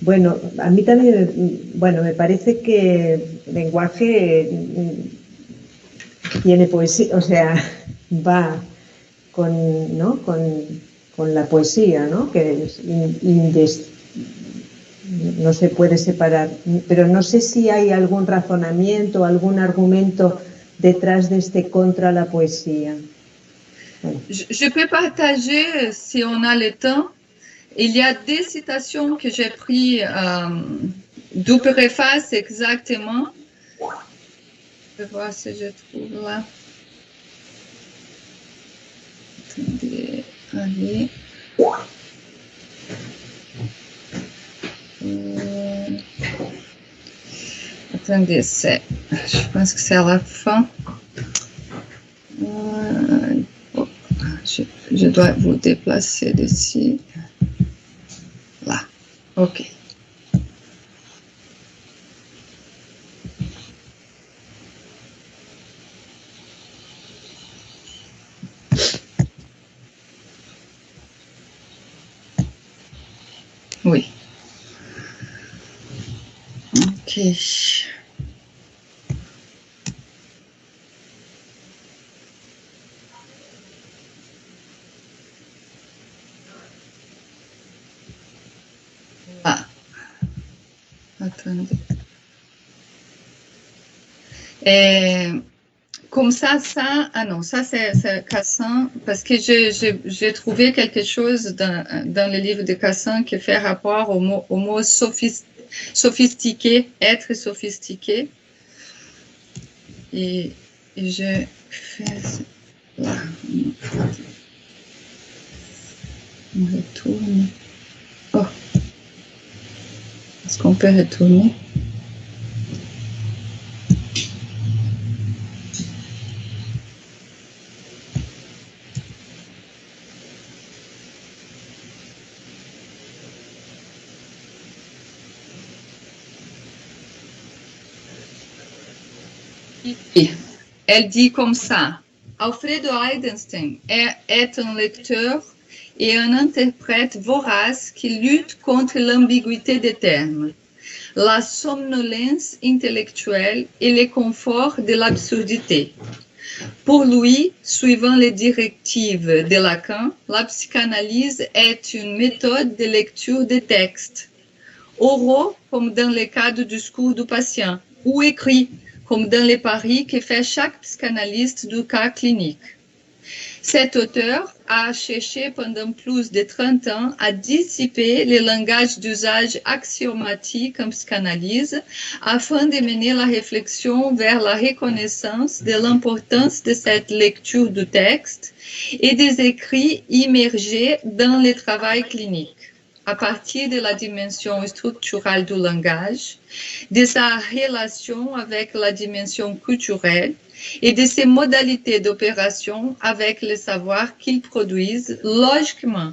Speaker 4: bueno, a mí también, me parece que el lenguaje tiene poesía, o sea, va con la poesía, ¿no? Que es no se puede separar. Pero no sé si hay algún razonamiento, algún argumento detrás de este contra la poesía. Bueno.
Speaker 2: Je peux partager, si on a le temps. Il y a des citations que j'ai prises du préface exactement. Je vais voir si je trouve là. Attendez, allez. Attendez, je pense que c'est à la fin. je dois vous déplacer d'ici. Là. OK. Oui. OK. Ah. Attendez. Comme ça, ah non, ça c'est Cassin, parce que j'ai trouvé quelque chose dans le livre de Cassin qui fait rapport au mot sophistiqué, être sophistiqué. Et je fais là. On retourne. Oh. Est-ce qu'on peut retourner? Elle dit comme ça, Alfredo Eidenstein est un lecteur et un interprète vorace qui lutte contre l'ambiguïté des termes, la somnolence intellectuelle et le confort de l'absurdité. Pour lui, suivant les directives de Lacan, la psychanalyse est une méthode de lecture des textes, oraux comme dans le cas du discours du patient, ou écrits comme dans les paris que fait chaque psychanalyste du cas clinique. Cet auteur a cherché pendant plus de 30 ans à dissiper le langage d'usage axiomatique en psychanalyse afin de mener la réflexion vers la reconnaissance de l'importance de cette lecture du texte et des écrits immergés dans le travail clinique, à partir de la dimension structurelle du langage, de sa relation avec la dimension culturelle et de ses modalités d'opération avec le savoir qu'ils produisent logiquement,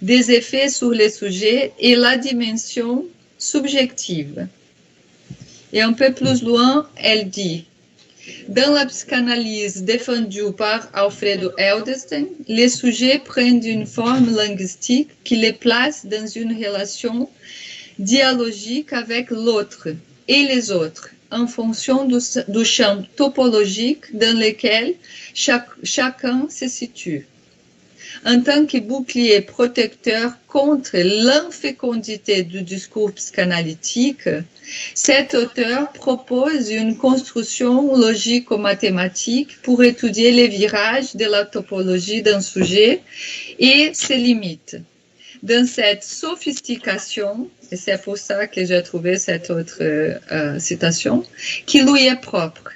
Speaker 2: des effets sur les sujets et la dimension subjective. Et un peu plus loin, elle dit, dans la psychanalyse défendue par Alfredo Eidenstein, les sujets prennent une forme linguistique qui les place dans une relation dialogique avec l'autre et les autres, en fonction du champ topologique dans lequel chacun se situe. En tant que bouclier protecteur contre l'infécondité du discours psychanalytique, cet auteur propose une construction logico-mathématique pour étudier les virages de la topologie d'un sujet et ses limites. Dans cette sophistication, et c'est pour ça que j'ai trouvé cette autre citation, qui lui est propre.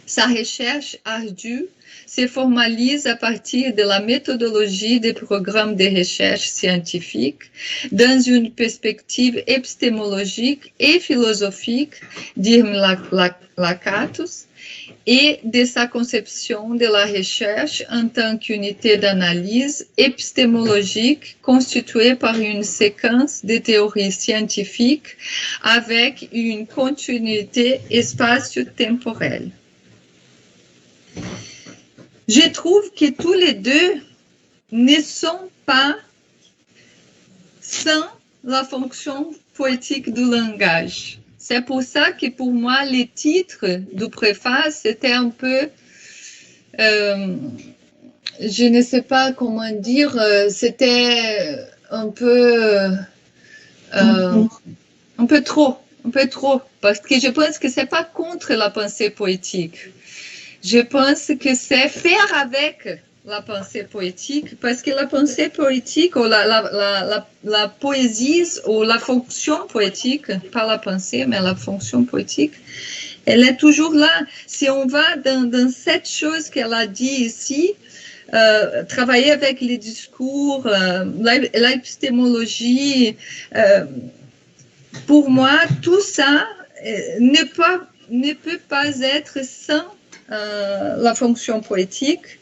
Speaker 2: Sa recherche ardue se formalise à partir de la méthodologie des programmes de recherche scientifique dans une perspective épistémologique et philosophique, dit Lakatos, et de sa conception de la recherche en tant qu'unité d'analyse épistémologique constituée par une séquence de théories scientifiques avec une continuité spatio-temporelle. Je trouve que tous les deux ne sont pas sans la fonction poétique du langage. C'est pour ça que pour moi, les titres du préface, c'était un peu, je ne sais pas comment dire, c'était un peu trop, parce que je pense que c'est pas contre la pensée poétique. Je pense que c'est faire avec la pensée poétique, parce que la pensée poétique, ou la poésie, ou la fonction poétique, pas la pensée, mais la fonction poétique, elle est toujours là. Si on va dans cette chose qu'elle a dit ici, travailler avec les discours, l'épistémologie, pour moi, tout ça ne peut pas être sans la fonction poétique.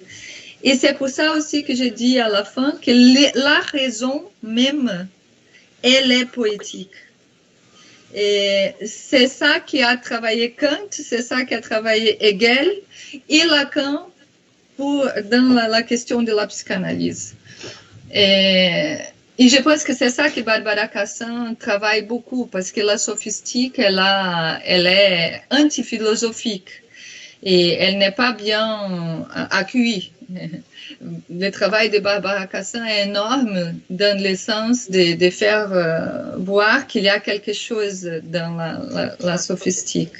Speaker 2: Et c'est pour ça aussi que je dis à la fin que la raison même, elle est poétique. Et c'est ça qui a travaillé Kant, c'est ça qui a travaillé Hegel et Lacan dans la question de la psychanalyse. Et je pense que c'est ça que Barbara Cassin travaille beaucoup, parce que la sophistique, elle est anti-philosophique et elle n'est pas bien accueillie. Le travail de Barbara Cassin est énorme dans le sens de faire voir qu'il y a quelque chose dans la sophistique.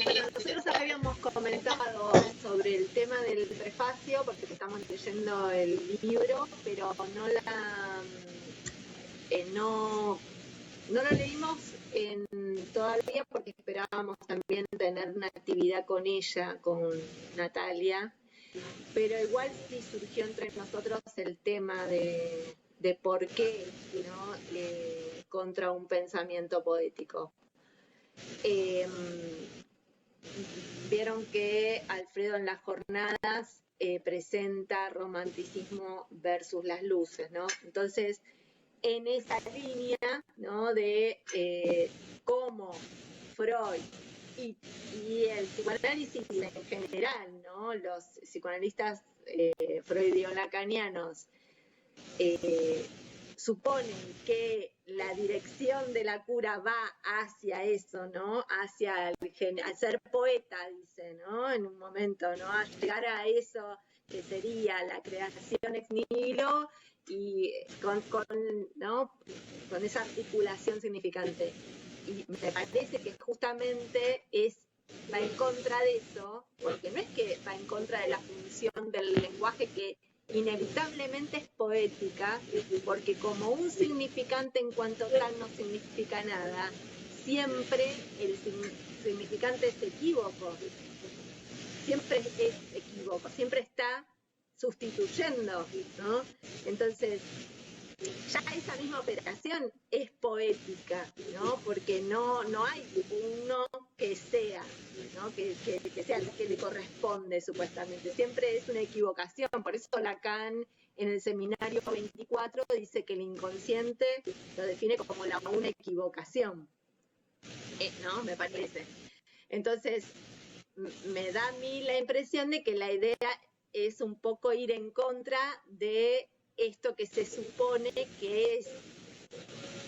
Speaker 1: Bueno, nosotros habíamos comentado sobre el tema del prefacio, porque estamos leyendo el libro, pero no lo leímos todavía porque esperábamos también tener una actividad con ella, con Natalia, pero igual sí surgió entre nosotros el tema de por qué, ¿no? Contra un pensamiento poético. Vieron que Alfredo en las jornadas presenta romanticismo versus las luces, ¿no? Entonces, en esa línea, ¿no? De cómo Freud y el psicoanálisis en general, ¿no? Los psicoanalistas freudio-lacanianos suponen que la dirección de la cura va hacia eso, ¿no? Hacia al ser poeta, dice, ¿no? En un momento, ¿no? A llegar a eso que sería la creación ex nihilo y ¿no? Con esa articulación significante. Y me parece que justamente va en contra de eso, porque no es que va en contra de la función del lenguaje que inevitablemente es poética, porque como un significante en cuanto tal no significa nada, siempre el significante es equívoco, siempre es equívoco, siempre está sustituyendo, ¿no? Entonces, ya esa misma operación es poética, ¿no? Porque no hay uno que sea, ¿no? Que sea el que le corresponde supuestamente. Siempre es una equivocación. Por eso Lacan en el seminario 24 dice que el inconsciente lo define como una equivocación, ¿no? Me parece. Entonces, me da a mí la impresión de que la idea es un poco ir en contra de esto que se supone que es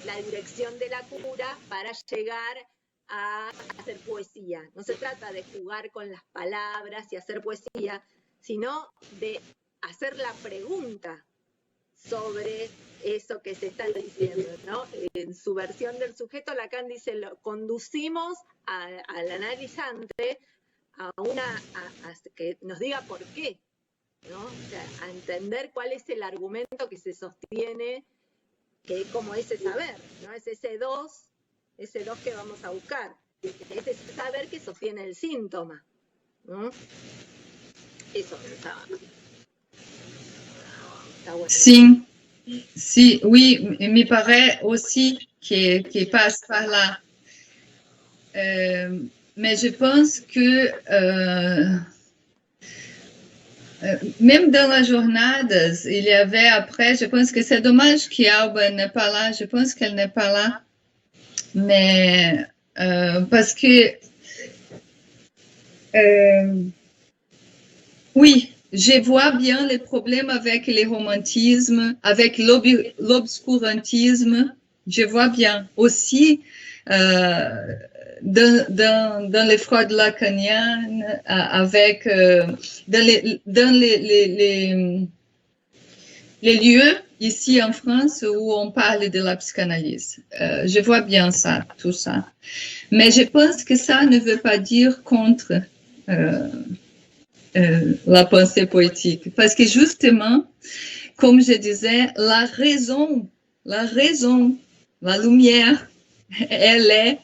Speaker 1: la dirección de la cura para llegar a hacer poesía. No se trata de jugar con las palabras y hacer poesía, sino de hacer la pregunta sobre eso que se está diciendo, ¿no? En su versión del sujeto, Lacan dice, lo conducimos al analizante a que nos diga por qué, ¿no? O sea, a entender cuál es el argumento que se sostiene, que es como ese saber, ¿no? Es ese dos que vamos a buscar, es ese saber que sostiene el síntoma, ¿no? Eso pensaba. Está bueno.
Speaker 2: Sí, oui, me paraît aussi qu'il passe par là. Mais je pense que même dans la journée, il y avait après, je pense que c'est dommage qu'Alba n'est pas là, je pense qu'elle n'est pas là, mais parce que, oui, je vois bien les problèmes avec les romantismes, avec l'obscurantisme, je vois bien aussi dans les Freud lacaniennes, avec dans les lieux ici en France où on parle de la psychanalyse. Je vois bien ça, tout ça. Mais je pense que ça ne veut pas dire contre la pensée poétique. Parce que justement, comme je disais, la raison, la lumière, elle est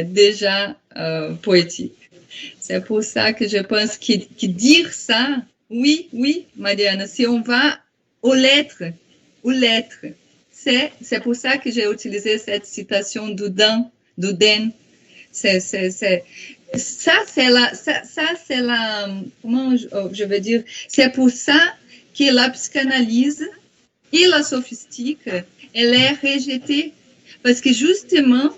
Speaker 2: déjà poétique. C'est pour ça que je pense que dire ça, oui, Mariana, si on va aux lettres, c'est pour ça que j'ai utilisé cette citation d'Ouden. Ça, c'est la, comment je veux dire, c'est pour ça que la psychanalyse et la sophistique, elle est rejetée. Parce que justement,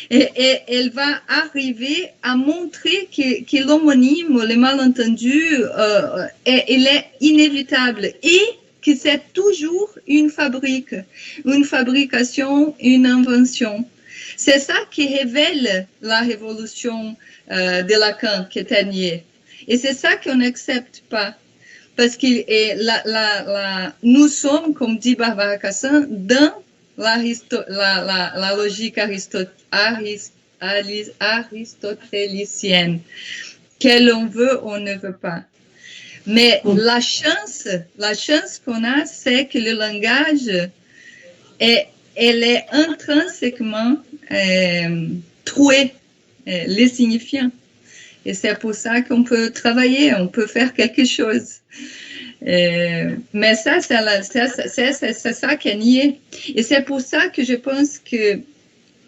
Speaker 2: elle va arriver à montrer que l'homonyme, le malentendu, il est inévitable et que c'est toujours une fabrication, une invention. C'est ça qui révèle la révolution de Lacan qui était niée. Et c'est ça qu'on n'accepte pas. Parce que nous sommes, comme dit Barbara Cassin, dans la logique aristotélicienne. Que l'on veut, on ne veut pas. Mais la chance qu'on a, c'est que le langage, elle est intrinsèquement trouée, les signifiants. Et c'est pour ça qu'on peut travailler, on peut faire quelque chose. Mais ça, c'est ça qui est nié. Et c'est pour ça que je pense que,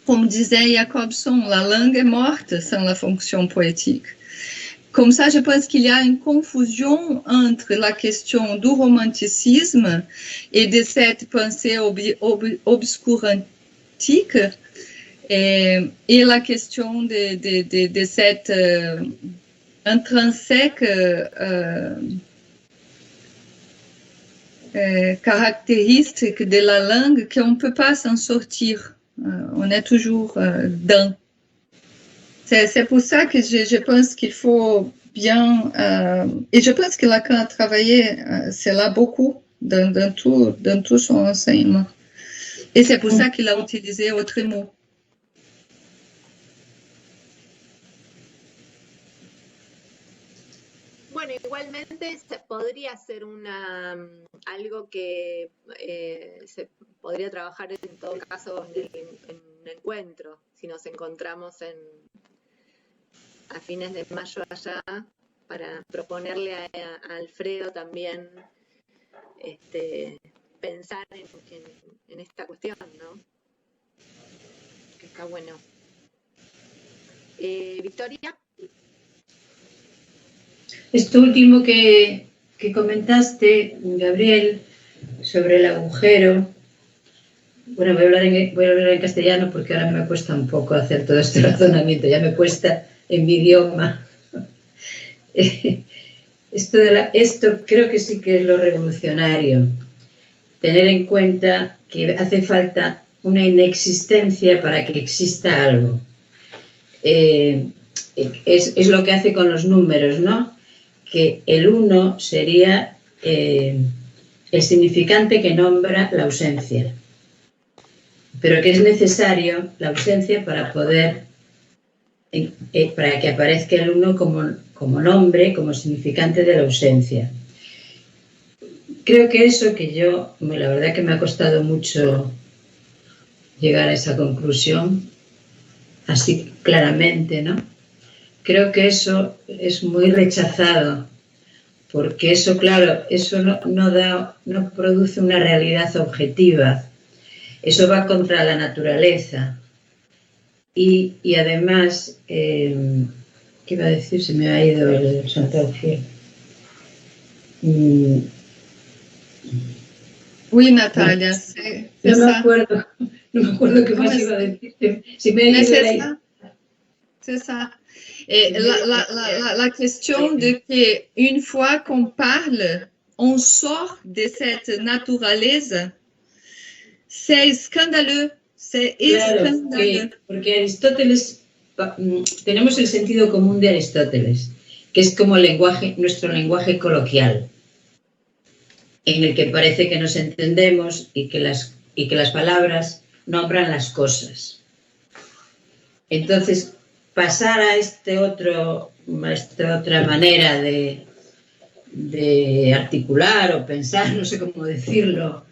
Speaker 2: comme disait Jacobson, la langue est morte sans la fonction poétique. Comme ça, je pense qu'il y a une confusion entre la question du romanticisme et de cette pensée obscurantique et la question de cette intrinsèque caractéristique de la langue qu'on ne peut pas s'en sortir. On est toujours dans. C'est pour ça que je pense qu'il faut bien... et je pense que Lacan a travaillé cela beaucoup dans tout son enseignement. Et c'est pour ça qu'il a utilisé autre mot.
Speaker 1: Bueno, igualmente se podría hacer algo que se podría trabajar en todo caso en un encuentro, si nos encontramos a fines de mayo allá, para proponerle a Alfredo también pensar en esta cuestión, ¿no? Que está bueno. Victoria.
Speaker 6: Esto último que comentaste, Gabriel, sobre el agujero. Bueno, voy a hablar en castellano porque ahora me cuesta un poco hacer todo este razonamiento, ya me cuesta en mi idioma. Esto creo que sí que es lo revolucionario, tener en cuenta que hace falta una inexistencia para que exista algo. Es lo que hace con los números, ¿no? Que el 1 sería el significante que nombra la ausencia, pero que es necesario la ausencia para poder, para que aparezca el 1 como nombre, como significante de la ausencia. Creo que eso que la verdad que me ha costado mucho llegar a esa conclusión, así claramente, ¿no? Creo que eso es muy rechazado, porque eso, claro, eso no produce una realidad objetiva, eso va contra la naturaleza. Y además, ¿qué iba a decir? Se me ha ido el santo al cielo.
Speaker 2: Oui, Natalia.
Speaker 6: No me acuerdo qué más iba a decir. Si me ha ido ahí.
Speaker 2: C'est ça. Et la question de qu'une fois qu'on parle, on sort de cette naturaleza, c'est scandaleux. C'est escandaleux.
Speaker 6: Porque Aristóteles, tenemos el sentido común de Aristóteles, que es como nuestro lenguaje coloquial, en el que parece que nos entendemos y que las palabras nombran las cosas. Entonces, pasar a esta otra manera de articular o pensar, no sé cómo decirlo,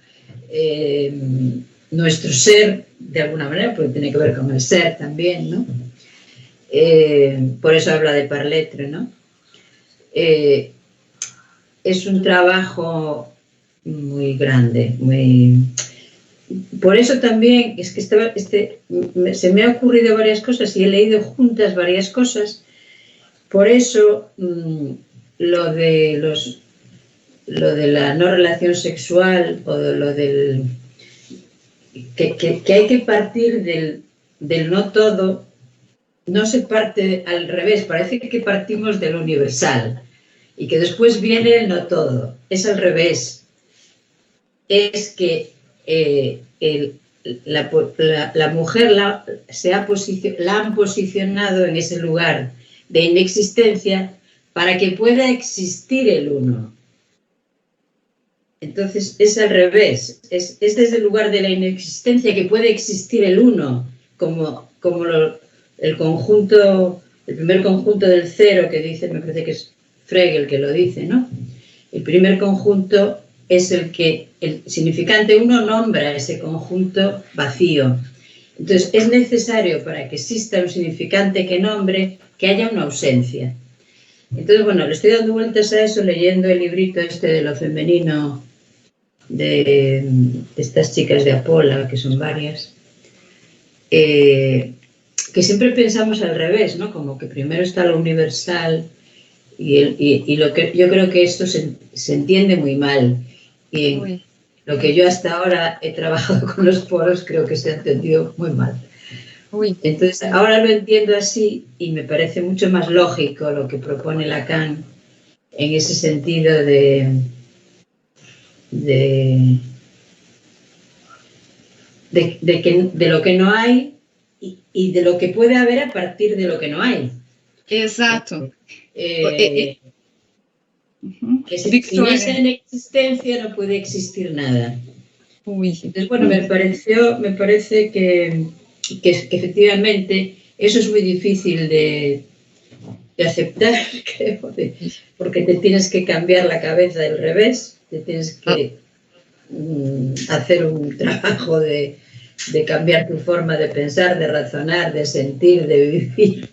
Speaker 6: nuestro ser, de alguna manera, porque tiene que ver con el ser también, ¿no? Por eso habla de par lettre, ¿no? Es un trabajo muy grande, por eso también es que se me ha ocurrido varias cosas y he leído juntas varias cosas. Por eso lo de la no relación sexual o de lo del que hay que partir del no todo, no se parte al revés, parece que partimos del universal y que después viene el no todo, es al revés. Es que la mujer la han posicionado en ese lugar de inexistencia para que pueda existir el uno. Entonces es al revés, es desde el lugar de la inexistencia que puede existir el uno, como el primer conjunto del cero que dice, me parece que es Frege el que lo dice, ¿no? El primer conjunto es el que el significante uno nombra ese conjunto vacío. Entonces es necesario para que exista un significante que nombre que haya una ausencia. Entonces, bueno, le estoy dando vueltas a eso leyendo el librito este de lo femenino de estas chicas de Apola, que son varias, que siempre pensamos al revés, ¿no? Como que primero está lo universal y lo que yo creo que esto se entiende muy mal. Y lo que yo hasta ahora he trabajado con los poros creo que se ha entendido muy mal. Entonces, ahora lo entiendo así y me parece mucho más lógico lo que propone Lacan en ese sentido de lo que no hay y de lo que puede haber a partir de lo que no hay.
Speaker 2: Exacto.
Speaker 6: Que sin esa inexistencia no puede existir nada. Entonces, bueno, me parece que efectivamente eso es muy difícil de aceptar, creo, porque te tienes que cambiar la cabeza del revés, te tienes que hacer un trabajo de cambiar tu forma de pensar, de razonar, de sentir, de vivir,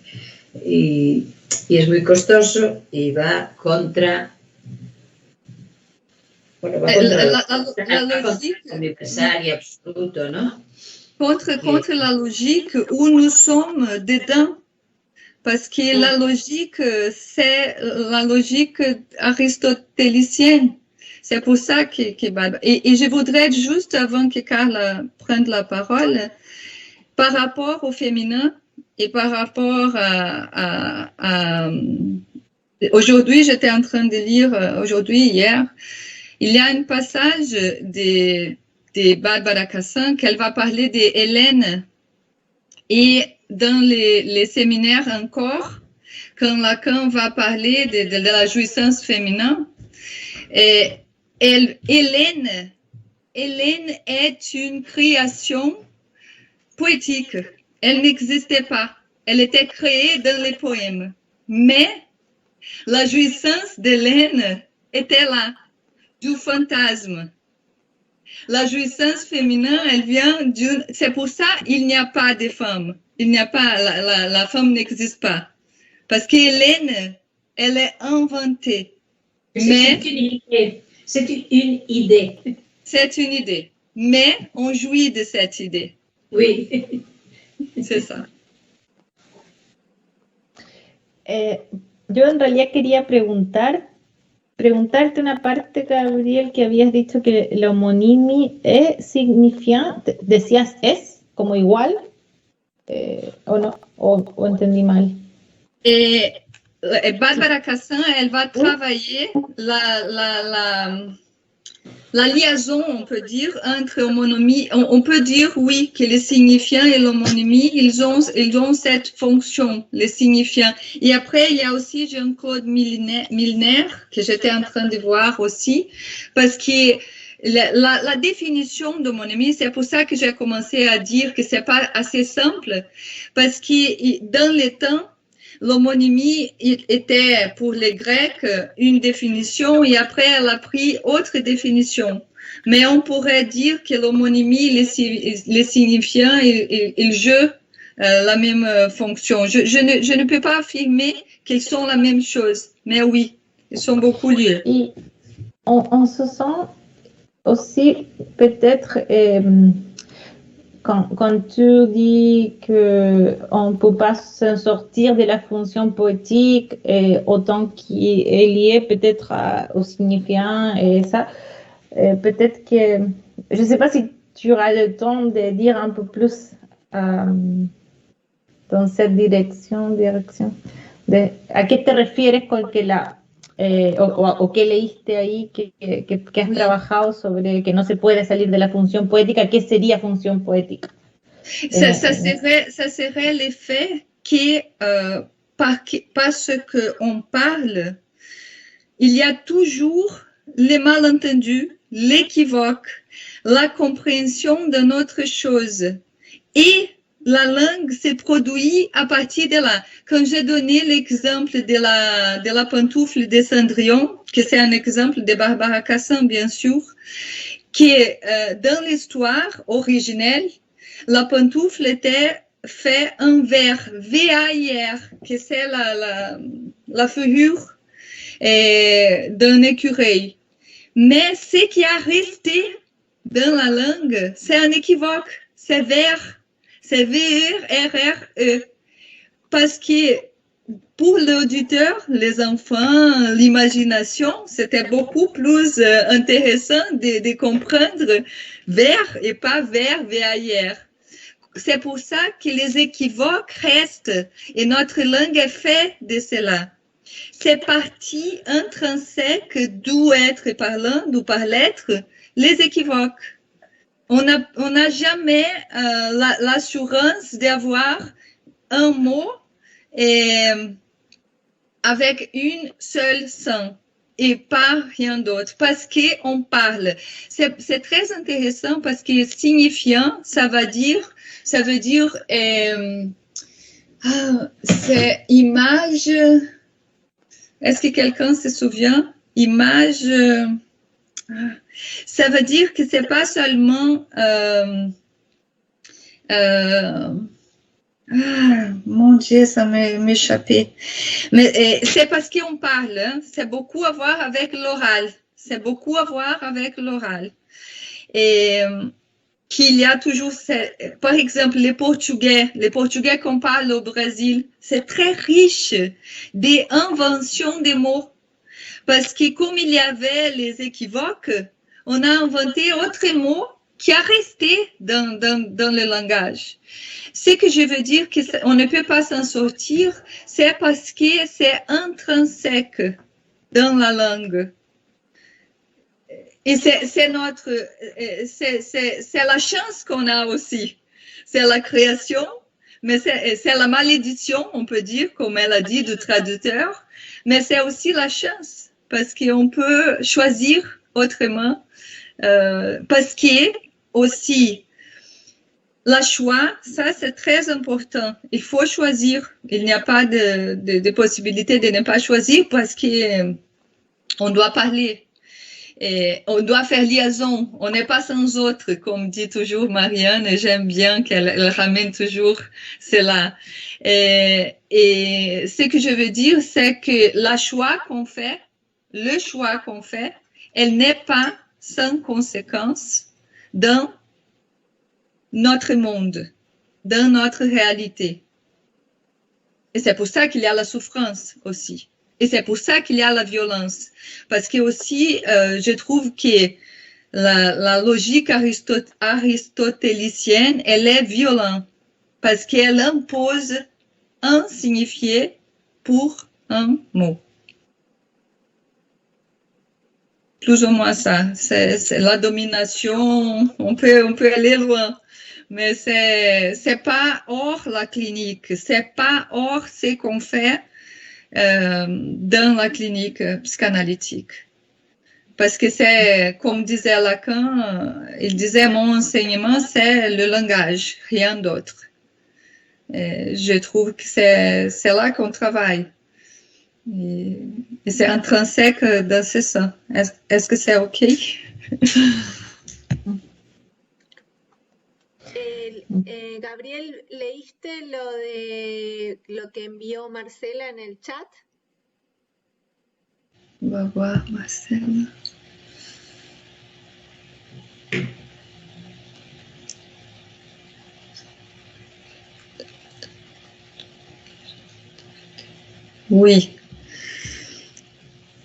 Speaker 6: y es muy costoso y va contra... Bueno, va contra la logique universal y absoluto, ¿no?
Speaker 2: Contre la logique où nous sommes dedans. Parce que la logique, c'est la logique aristotélicienne. C'est pour ça que et je voudrais juste, avant que Carla prenne la parole, par rapport au féminin et par rapport à aujourd'hui, j'étais en train de lire, hier, il y a un passage de Barbara Cassin qu'elle va parler d'Hélène. Et dans les séminaires encore, quand Lacan va parler de la jouissance féminine, Hélène est une création poétique. Elle n'existait pas. Elle était créée dans les poèmes. Mais la jouissance d'Hélène était là, du fantasme. La jouissance féminine, elle vient d'une... C'est pour ça qu'il n'y a pas de femme. Il n'y a pas... La femme n'existe pas. Parce qu'Hélène, elle est inventée. Mais...
Speaker 6: C'est une idée.
Speaker 2: C'est une idée. Mais on jouit de cette idée.
Speaker 6: Oui.
Speaker 2: C'est ça.
Speaker 3: Yo en realidad quería preguntarte una parte, Gabriel, que habías dicho que la homonimi significa, decías es, como igual, o no, o entendí mal.
Speaker 2: Barbara Cassin, elle va travailler la liaison, on peut dire, entre homonymie. On peut dire, oui, que les signifiants et l'homonymie, ils ont cette fonction, les signifiants. Et après, il y a aussi Jean-Claude Milner, que j'étais en train de voir aussi, parce que la définition d'homonymie, c'est pour ça que j'ai commencé à dire que c'est pas assez simple, parce que dans les temps, l'homonymie était pour les Grecs une définition et après elle a pris autre définition. Mais on pourrait dire que l'homonymie, les signifiants, ils jouent la même fonction. Je ne peux pas affirmer qu'ils sont la même chose, mais oui, ils sont beaucoup liés.
Speaker 3: Et on se sent aussi peut-être quand tu dis qu'on ne peut pas s'en sortir de la fonction poétique, et autant qui est liée peut-être au signifiant et ça, peut-être que, je ne sais pas si tu auras le temps de dire un peu plus dans cette direction. ¿A qué te refieres con que o qué leíste ahí que has trabajado sobre que no se puede salir de la función poética? ¿Qué sería función poética?
Speaker 2: Ça serait l'effet que parce qu'on parle, il y a toujours les malentendus, l'équivoque, la compréhension d'une autre chose. Et la langue se produit à partir de là. Quand j'ai donné l'exemple de la pantoufle de Cendrillon, que c'est un exemple de Barbara Cassin, bien sûr, que dans l'histoire originelle, la pantoufle était fait en verre, V-A-I-R, que c'est la fourrure d'un écureuil. Mais ce qui a resté dans la langue, c'est un équivoque, c'est verre, c'est V-E-R-R-E. Parce que pour l'auditeur, les enfants, l'imagination, c'était beaucoup plus intéressant de comprendre verre et pas verre, V-A-I-R. C'est pour ça que les équivoques restent et notre langue est faite de cela. C'est partie intrinsèque d'où être parlant, d'où par l'être, les équivoques. On n'a jamais l'assurance d'avoir un mot avec une seule son et pas rien d'autre, parce qu'on parle. C'est très intéressant parce que signifiant, ça veut dire c'est image. Est-ce que quelqu'un se souvient? Image. Ça veut dire que c'est pas seulement mon Dieu, ça m'échappait. Mais c'est parce qu'on parle, hein? C'est beaucoup à voir avec l'oral. C'est beaucoup à voir avec l'oral. Et qu'il y a toujours, par exemple, les Portugais qu'on parle au Brésil, c'est très riche des inventions des mots. Parce que comme il y avait les équivoques, on a inventé autre mot qui a resté dans le langage. Ce que je veux dire qu'on ne peut pas s'en sortir, c'est parce que c'est intrinsèque dans la langue. Et c'est la chance qu'on a aussi. C'est la création, mais c'est la malédiction, on peut dire, comme elle a dit, du traducteur. Mais c'est aussi la chance, parce qu'on peut choisir autrement. Parce que aussi, le choix, ça c'est très important. Il faut choisir. Il n'y a pas de possibilité de ne pas choisir parce qu'on doit parler. Et on doit faire liaison. On n'est pas sans autre, comme dit toujours Marianne, et j'aime bien qu'elle ramène toujours cela. Et ce que je veux dire, c'est que le choix qu'on fait, elle n'est pas sans conséquence dans notre monde, dans notre réalité. Et c'est pour ça qu'il y a la souffrance aussi. Et c'est pour ça qu'il y a la violence. Parce que aussi, je trouve que la logique aristotélicienne, elle est violente. Parce qu'elle impose un signifié pour un mot. Plus ou moins ça. C'est la domination. On peut aller loin. Mais c'est pas hors la clinique. C'est pas hors ce qu'on fait dans la clinique psychanalytique. Parce que c'est, comme disait Lacan, il disait, mon enseignement, c'est le langage, rien d'autre. Je trouve que c'est là qu'on travaille. Et c'est intrinsèque dans ce sens. Est-ce que c'est OK?
Speaker 1: Gabriel, ¿leíste lo que envió Marcela en el chat?
Speaker 2: On va voir Marcela. Oui.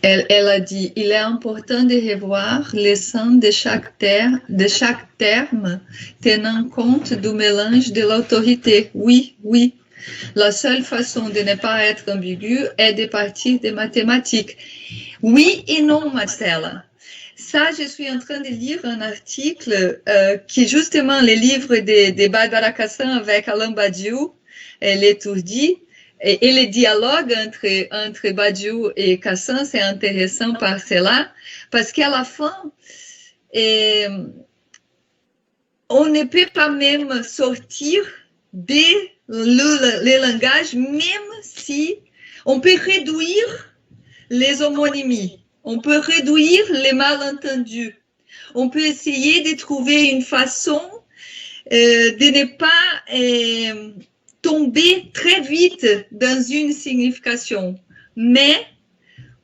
Speaker 2: Elle a dit, il est important de revoir le sens de chaque terme, tenant compte du mélange de l'autorité. Oui, oui. La seule façon de ne pas être ambigu est de partir des mathématiques. Oui et non, Marcella. Ça, je suis en train de lire un article qui, justement, le livre de Barbara Cassin avec Alain Badiou, L'étourdi, et le dialogue entre Badiou et Cassin, c'est intéressant par cela, parce qu'à la fin, on ne peut pas même sortir le langage, même si on peut réduire les homonymies, on peut réduire les malentendus, on peut essayer de trouver une façon de ne pas tomber très vite dans une signification. Mais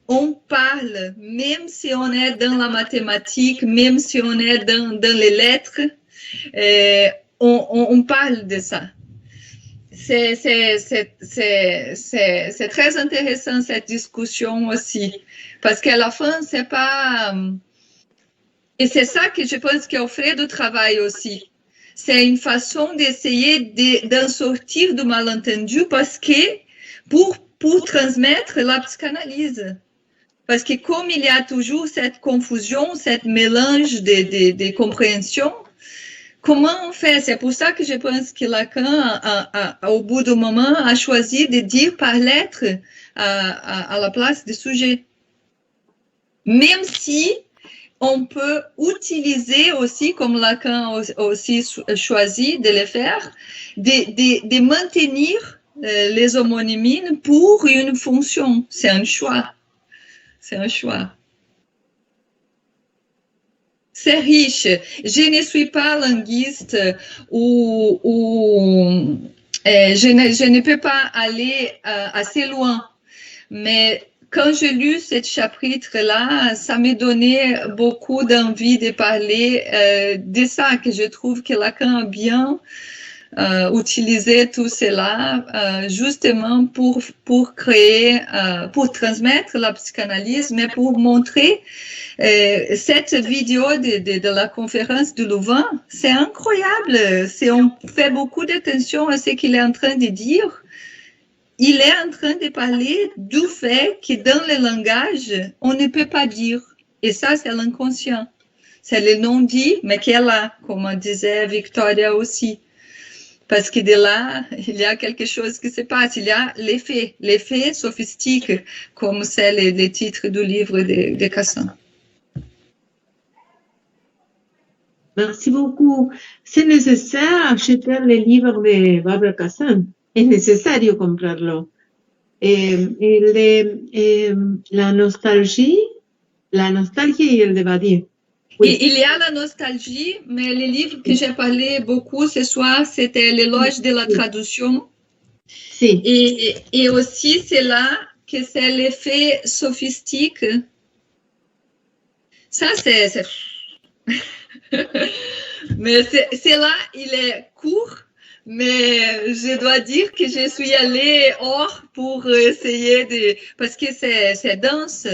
Speaker 2: on parle, même si on est dans la mathématique, même si on est dans les lettres, on parle de ça. C'est très intéressant cette discussion aussi, parce qu'à la fin, c'est pas... Et c'est ça que je pense qu'Alfredo travaille aussi. C'est une façon d'essayer d'en sortir du malentendu, parce que pour transmettre la psychanalyse. Parce que comme il y a toujours cette confusion, cette mélange de compréhension, comment on fait? C'est pour ça que je pense que Lacan, au bout d'un moment, a choisi de dire par lettre à la place du sujet. Même si on peut utiliser aussi, comme Lacan a aussi choisi de le faire, de maintenir les homonymies pour une fonction. C'est un choix. C'est un choix. C'est riche. Je ne suis pas linguiste ou je ne peux pas aller assez loin. Mais quand j'ai lu ce chapitre-là, ça m'a donné beaucoup d'envie de parler de ça, que je trouve que Lacan a bien utilisé tout cela justement pour créer, pour transmettre la psychanalyse, mais pour montrer cette vidéo de la conférence de Louvain, c'est incroyable. On fait beaucoup d'attention à ce qu'il est en train de dire. Il est en train de parler du fait que dans le langage, on ne peut pas dire. Et ça, c'est l'inconscient. C'est le non-dit, mais qui est là, comme disait Victoria aussi. Parce que de là, il y a quelque chose qui se passe. Il y a l'effet sophistique, comme c'est le titre du livre de Cassin.
Speaker 7: Merci beaucoup. C'est nécessaire acheter le livre de Barbara Cassin. Es necesario comprarlo. La nostalgia y el de Badiou.
Speaker 2: Oui. Il y a la nostalgie, mais le livre que j'ai parlé beaucoup ce soir, c'était l'éloge de la traduction.
Speaker 7: Sí.
Speaker 2: Et aussi, c'est là que c'est l'effet sophistique. Ça, c'est... Mais c'est là, il est court. Mais je dois dire que je suis allée hors pour essayer de... Parce que c'est dense,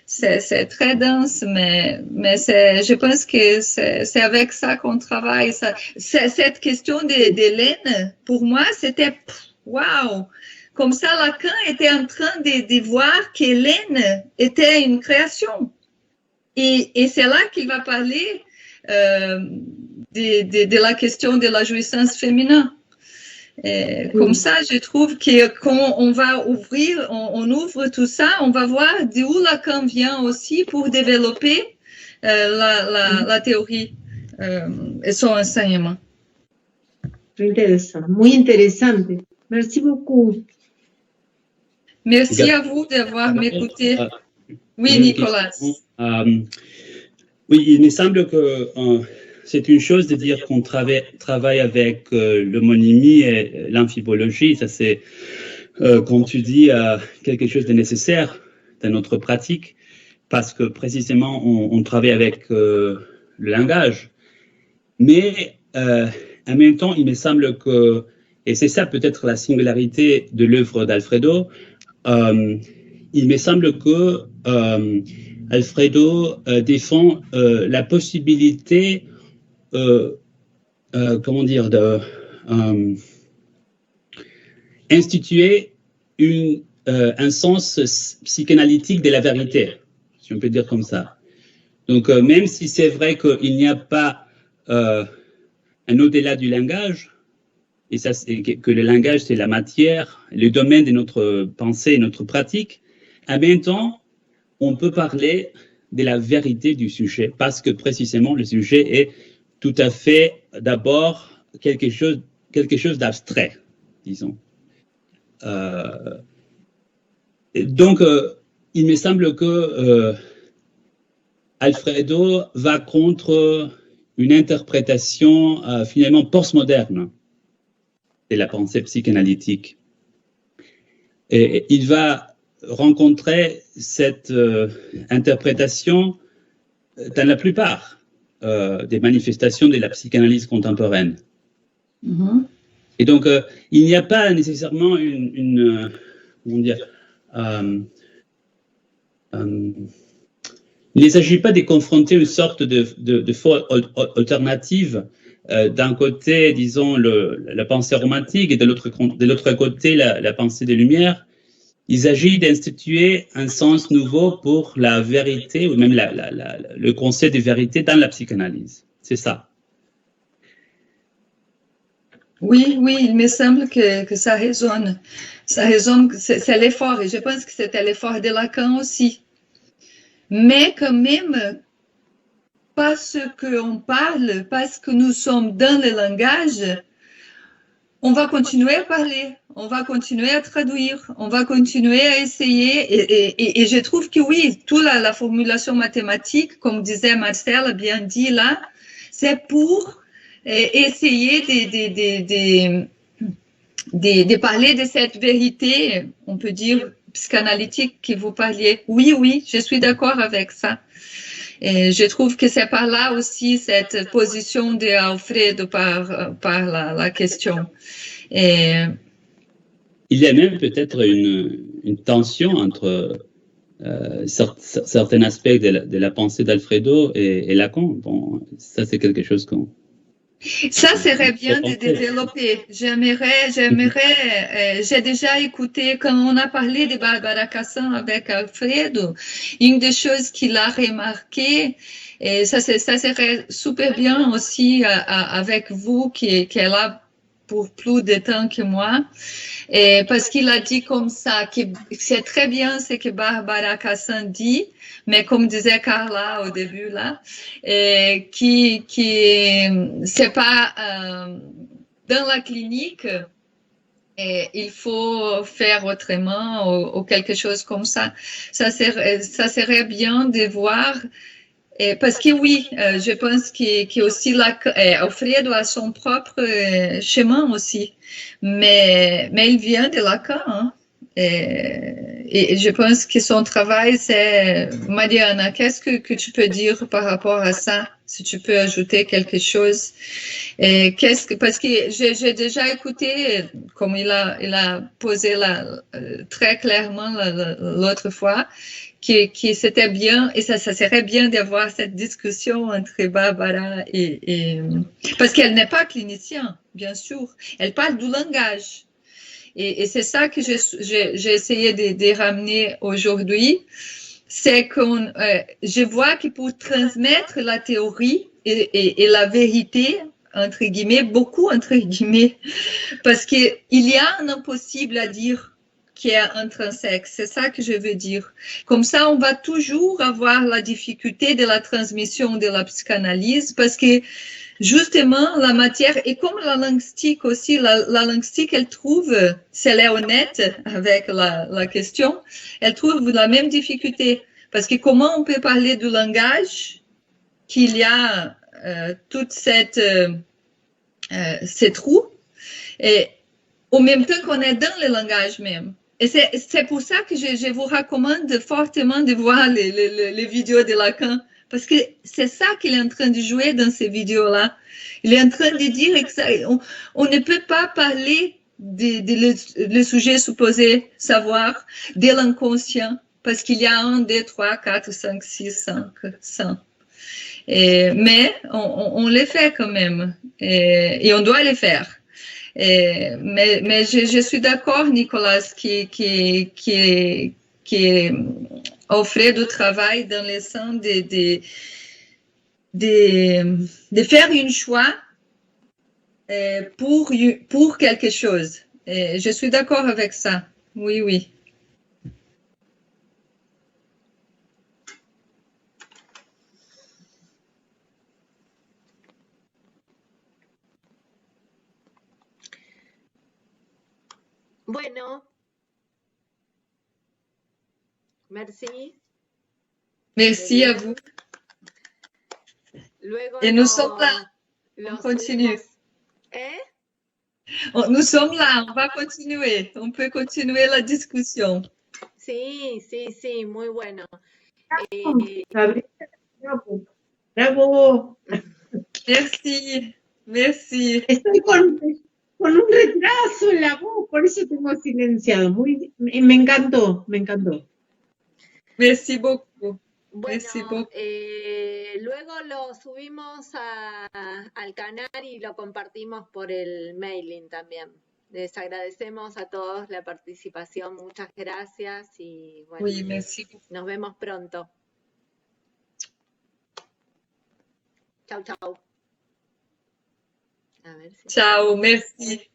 Speaker 2: c'est très dense, mais je pense que c'est avec ça qu'on travaille. Cette question de laine, pour moi, c'était waouh! Comme ça, Lacan était en train de voir que laine était une création. Et c'est là qu'il va parler de la question de la jouissance féminine. Comme ça, je trouve que quand on va ouvrir, on ouvre tout ça, on va voir d'où Lacan vient aussi pour développer la théorie et son enseignement.
Speaker 7: Intéressant, muy interesante. Merci beaucoup.
Speaker 2: Merci à vous d'avoir m'écouté. Oui, Nicolas.
Speaker 8: Oui, il me semble que c'est une chose de dire qu'on travaille avec l'homonymie et l'amphibologie. Ça, c'est, comme tu dis, quelque chose de nécessaire dans notre pratique, parce que précisément, on travaille avec le langage. Mais en même temps, il me semble qu'il Et c'est ça peut-être la singularité de l'œuvre d'Alfredo. Il me semble que Alfredo défend la possibilité, comment dire, de instituer un sens psychanalytique de la vérité, si on peut dire comme ça. Donc, même si c'est vrai qu'il n'y a pas un au-delà du langage, et ça, c'est que le langage, c'est la matière, le domaine de notre pensée et notre pratique, en même temps, on peut parler de la vérité du sujet, parce que précisément, le sujet est tout à fait, d'abord, quelque chose d'abstrait, disons. Donc, il me semble que Alfredo va contre une interprétation finalement postmoderne de la pensée psychanalytique. Et il va rencontrer cette interprétation dans la plupart des manifestations de la psychanalyse contemporaine. Et donc, il n'y a pas nécessairement comment dire, il ne s'agit pas de confronter une sorte de forme alternative. D'un côté, disons, la pensée romantique et de l'autre côté, la pensée des Lumières. Il s'agit d'instituer un sens nouveau pour la vérité ou même le concept de vérité dans la psychanalyse. C'est ça.
Speaker 2: Oui, il me semble que ça résonne. Ça résonne, c'est l'effort, et je pense que c'était l'effort de Lacan aussi. Mais quand même, parce qu'on parle, parce que nous sommes dans le langage, on va continuer à parler, on va continuer à traduire, on va continuer à essayer. Et je trouve que oui, toute la formulation mathématique, comme disait Marcel, bien dit là, c'est pour essayer de parler de cette vérité, on peut dire, psychanalytique que vous parliez. Oui, je suis d'accord avec ça. Et je trouve que c'est par là aussi cette position d'Alfredo par la question. Et
Speaker 8: il y a même peut-être une tension entre certains aspects de la pensée d'Alfredo et Lacan. Bon, ça c'est quelque chose qu'on...
Speaker 2: Ça serait bien de développer. J'aimerais, j'ai déjà écouté quand on a parlé de Barbara Cassin avec Alfredo, une des choses qu'il a remarqué, et ça serait super bien aussi avec vous qui est là pour plus de temps que moi, et parce qu'il a dit comme ça, que c'est très bien ce que Barbara Cassin dit, mais comme disait Carla au début là, qui c'est pas dans la clinique, et il faut faire autrement ou quelque chose comme ça. Ça serait bien de voir. Parce que oui, je pense que aussi Alfredo a son propre chemin aussi, mais il vient de Lacan, hein. Et je pense que son travail, c'est... Mariana, qu'est-ce que tu peux dire par rapport à ça, si tu peux ajouter quelque chose? Parce que j'ai déjà écouté, comme il a posé très clairement l'autre fois, que c'était bien, et ça serait bien d'avoir cette discussion entre Barbara et parce qu'elle n'est pas clinicienne, bien sûr. Elle parle du langage. Et c'est ça que j'ai essayé de ramener aujourd'hui. C'est que je vois que pour transmettre la théorie et la vérité, entre guillemets, beaucoup entre guillemets, parce qu'il y a un impossible à dire qui est intrinsèque. C'est ça que je veux dire. Comme ça, on va toujours avoir la difficulté de la transmission de la psychanalyse parce que justement, la matière, et comme la linguistique aussi, la linguistique, elle trouve, si elle est honnête avec la question, elle trouve la même difficulté. Parce que comment on peut parler du langage qu'il y a toute ces trous, et au même temps qu'on est dans le langage même. Et c'est pour ça que je vous recommande fortement de voir les vidéos de Lacan, Parce que c'est ça qu'il est en train de jouer dans ces vidéos-là. Il est en train de dire on ne peut pas parler le sujet supposé savoir de l'inconscient parce qu'il y a 1, 2, 3, 4, 5, 6, 5. Mais on les fait quand même et on doit les faire. Mais je suis d'accord, Nicolas, qui offre du travail dans le sens de faire un choix pour quelque chose. Je suis d'accord avec ça. Oui, oui.
Speaker 1: Bueno, merci.
Speaker 2: Merci à vous.
Speaker 1: Luego
Speaker 2: Et nous sommes là. On continue. Nous sommes là, on va continuer. On peut continuer la discussion.
Speaker 1: Sí, sí, sí, muy bueno.
Speaker 7: Bravo.
Speaker 2: Merci, merci.
Speaker 7: Estoy con un retraso en la voz, por eso tengo silenciado. Me encantó, me encantó.
Speaker 2: Merci beaucoup.
Speaker 1: Bueno,
Speaker 2: Merci beaucoup.
Speaker 1: luego lo subimos al canal y lo compartimos por el mailing también. Les agradecemos a todos la participación, muchas gracias y bueno,
Speaker 2: Oui, merci.
Speaker 1: Nos vemos pronto. Chau, chau. A ver si...
Speaker 2: Ciao, merci.